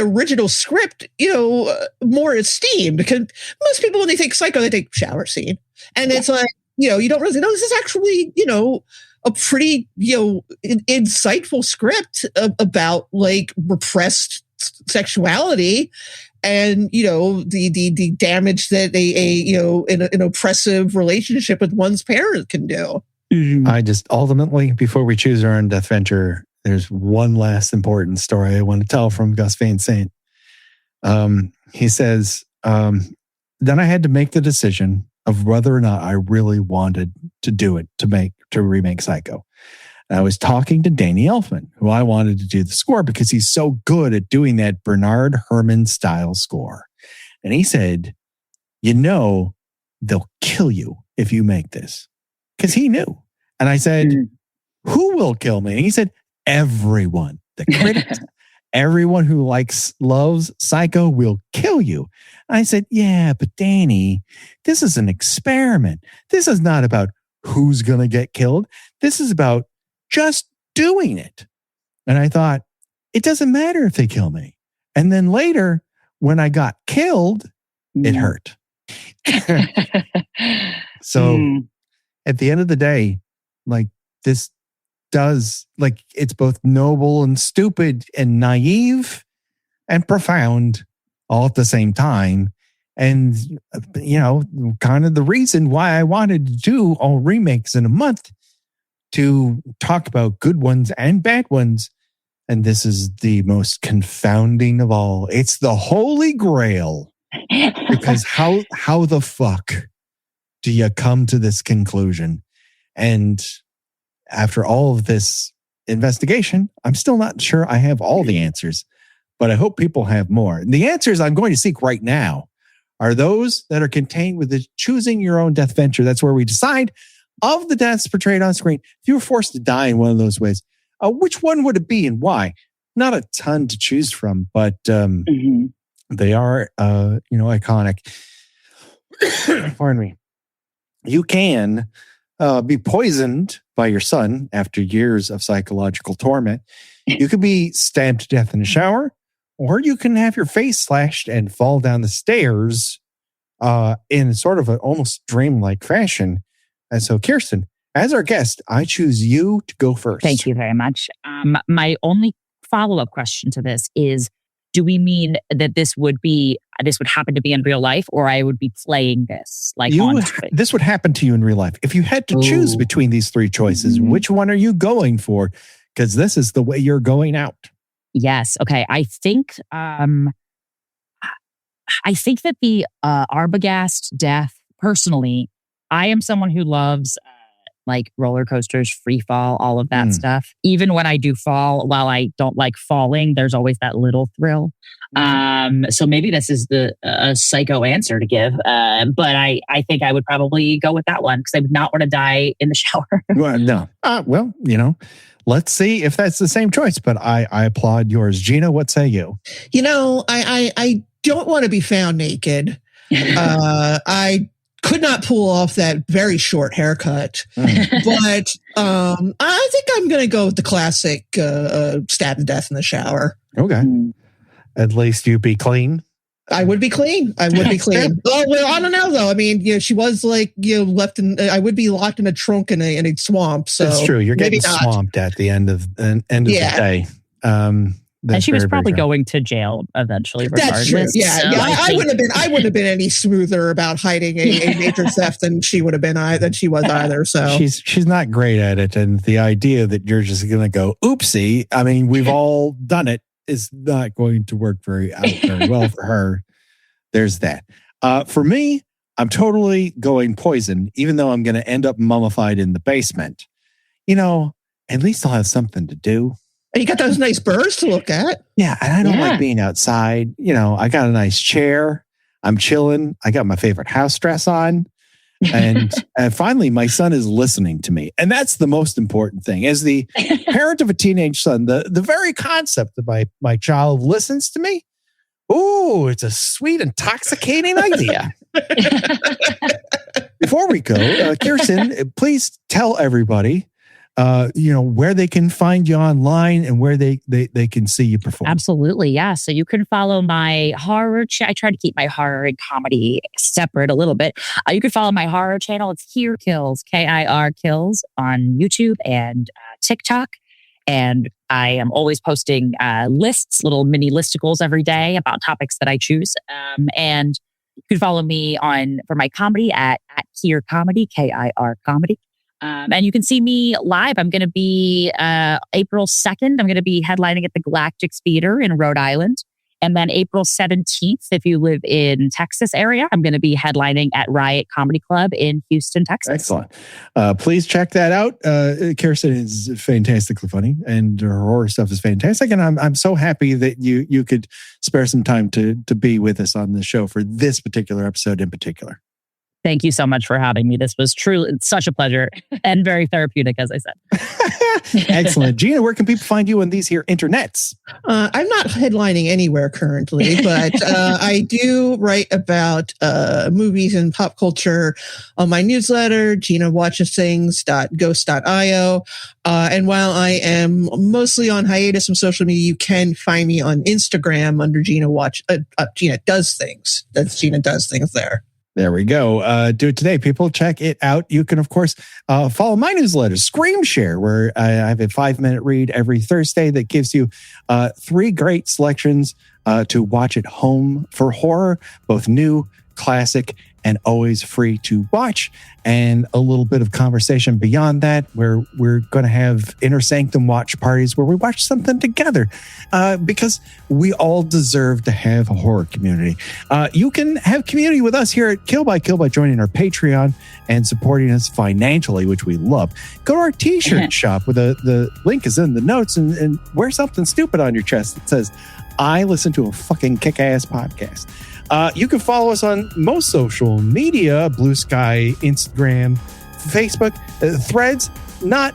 original script, more esteemed, because most people, when they think Psycho, they think shower scene. And it's you don't really know this is actually, a pretty, insightful script about repressed sexuality and, the damage that an oppressive relationship with one's parent can do. I just ultimately, before we choose our own Deathventure, there's one last important story I want to tell from Gus Van Sant. He says, then I had to make the decision of whether or not I really wanted to do it, to remake Psycho. And I was talking to Danny Elfman, who I wanted to do the score because he's so good at doing that Bernard Herrmann style score. And he said, they'll kill you if you make this. Because he knew. And I said, who will kill me? And he said, everyone. The critics, everyone who loves Psycho will kill you. And I said, yeah, but Danny, this is an experiment. This is not about who's going to get killed. This is about just doing it. And I thought, it doesn't matter if they kill me. And then later, when I got killed, it hurt. So at the end of the day, like this does, like, it's both noble and stupid and naive and profound all at the same time. And, you know, kind of the reason why I wanted to do all remakes in a month, to talk about good ones and bad ones. And this is the most confounding of all. It's the Holy Grail. Because how the fuck do you come to this conclusion? And after all of this investigation, I'm still not sure I have all the answers, but I hope people have more. And the answers I'm going to seek right now are those that are contained with the Choosing Your Own Deathventure. That's where we decide, of the deaths portrayed on screen, if you were forced to die in one of those ways, which one would it be and why? Not a ton to choose from, but they are, iconic. Pardon me. You can be poisoned by your son after years of psychological torment. You could be stabbed to death in a shower, or you can have your face slashed and fall down the stairs in sort of an almost dreamlike fashion. And so, Kirstin, as our guest, I choose you to go first. Thank you very much. My only follow-up question to this is, do we mean that this would happen to be in real life, or I would be playing this on screen? This would happen to you in real life. If you had to choose between these three choices, which one are you going for? Because this is the way you're going out. Yes. Okay. I think that the Arbogast death, personally, I am someone who loves like roller coasters, free fall, all of that stuff. Even when I do fall, while I don't like falling, there's always that little thrill. So maybe this is a psycho answer to give. But I think I would probably go with that one, because I would not want to die in the shower. Well, no. Let's see if that's the same choice. But I applaud yours. Gina, what say you? You know, I don't want to be found naked. I could not pull off that very short haircut, but I think I'm going to go with the classic stab to death in the shower. Okay. At least you'd be clean. I would be clean. Well, I don't know though. I mean, she was like, left in. I would be locked in a trunk in a swamp. So that's true. You're getting swamped at the end of the day. And she was probably going to jail eventually, regardless. That's true. Yeah, so I wouldn't have been any smoother about hiding a major theft than she would have been. Than she was either. So she's not great at it, and the idea that you're just going to go oopsie. I mean, we've all done it. Is not going to work very well for her. There's that. For me, I'm totally going poison, even though I'm going to end up mummified in the basement. At least I'll have something to do. And you got those nice birds to look at. Yeah, and I don't like being outside. I got a nice chair. I'm chilling. I got my favorite house dress on. And finally, my son is listening to me. And that's the most important thing. As the parent of a teenage son, the very concept that my child listens to me, it's a sweet, intoxicating idea. Before we go, Kirstin, please tell everybody where they can find you online and where they can see you perform. Absolutely. Yeah. So you can follow my horror. I try to keep my horror and comedy separate a little bit. You can follow my horror channel. It's Here Kills, KIR Kills, on YouTube and TikTok. And I am always posting lists, little mini listicles every day about topics that I choose. And you can follow me for my comedy at Here Comedy, KIR Comedy. And you can see me live. I'm going to be April 2nd. I'm going to be headlining at the Galactic Theater in Rhode Island. And then April 17th, if you live in Texas area, I'm going to be headlining at Riot Comedy Club in Houston, Texas. Excellent. Please check that out. Kirstin is fantastically funny, and her horror stuff is fantastic. And I'm so happy that you could spare some time to be with us on the show for this particular episode in particular. Thank you so much for having me. This was truly such a pleasure and very therapeutic, as I said. Excellent. Gina, where can people find you on these here internets? I'm not headlining anywhere currently, but I do write about movies and pop culture on my newsletter, ginawatchesthings.ghost.io. And while I am mostly on hiatus from social media, you can find me on Instagram under Gina Does Things. That's Gina Does Things there. There we go. Do it today, people. Check it out. You can, of course, follow my newsletter, Scream Share, where I have a 5-minute read every Thursday that gives you 3 great selections to watch at home for horror, both new, classic, and always free to watch. And a little bit of conversation beyond that, where we're going to have inner sanctum watch parties where we watch something together because we all deserve to have a horror community. You can have community with us here at Kill by joining our Patreon and supporting us financially, which we love. Go to our t-shirt shop, where the link is in the notes, and wear something stupid on your chest that says, I listen to a fucking kick-ass podcast. You can follow us on most social media, Blue Sky, Instagram, Facebook, Threads, not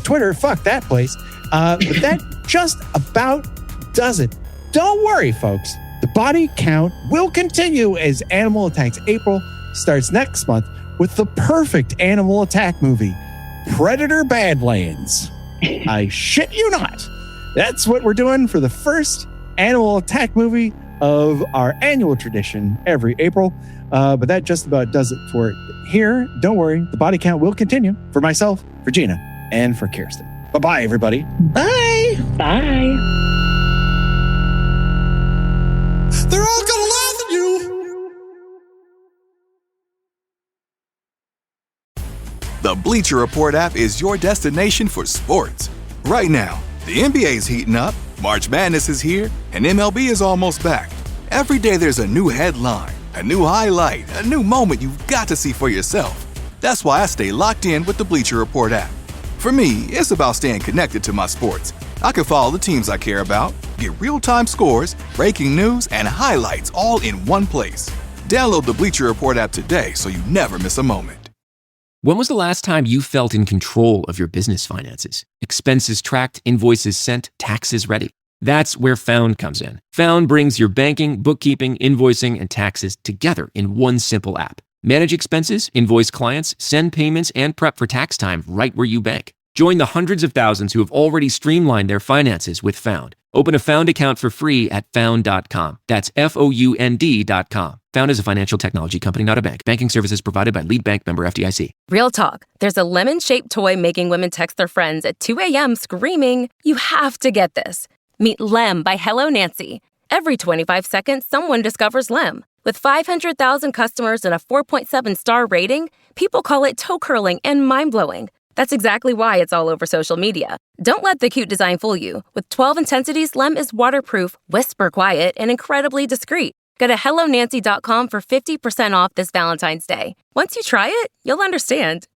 Twitter, fuck that place. But that just about does it. Don't worry, folks. The body count will continue as Animal Attacks April starts next month with the perfect animal attack movie, Predator Badlands. I shit you not. That's what we're doing for the first animal attack movie of our annual tradition every April. But that just about does it for it here. Don't worry, the body count will continue for myself, for Gina, and for Kirstin. Bye-bye, everybody. Bye. Bye. They're all gonna laugh at you. The Bleacher Report app is your destination for sports. Right now, the NBA's heating up, March Madness is here, and MLB is almost back. Every day there's a new headline, a new highlight, a new moment you've got to see for yourself. That's why I stay locked in with the Bleacher Report app. For me, it's about staying connected to my sports. I can follow the teams I care about, get real-time scores, breaking news, and highlights all in one place. Download the Bleacher Report app today so you never miss a moment. When was the last time you felt in control of your business finances? Expenses tracked, invoices sent, taxes ready. That's where Found comes in. Found brings your banking, bookkeeping, invoicing, and taxes together in one simple app. Manage expenses, invoice clients, send payments, and prep for tax time right where you bank. Join the hundreds of thousands who have already streamlined their finances with Found. Open a Found account for free at found.com. That's FOUND.com. Found is a financial technology company, not a bank. Banking services provided by Lead Bank, member FDIC. Real talk. There's a lemon-shaped toy making women text their friends at 2 a.m. screaming, "You have to get this." Meet Lem by Hello Nancy. Every 25 seconds, someone discovers Lem. With 500,000 customers and a 4.7-star rating, people call it toe-curling and mind-blowing. That's exactly why it's all over social media. Don't let the cute design fool you. With 12 intensities, Lem is waterproof, whisper quiet, and incredibly discreet. Go to HelloNancy.com for 50% off this Valentine's Day. Once you try it, you'll understand.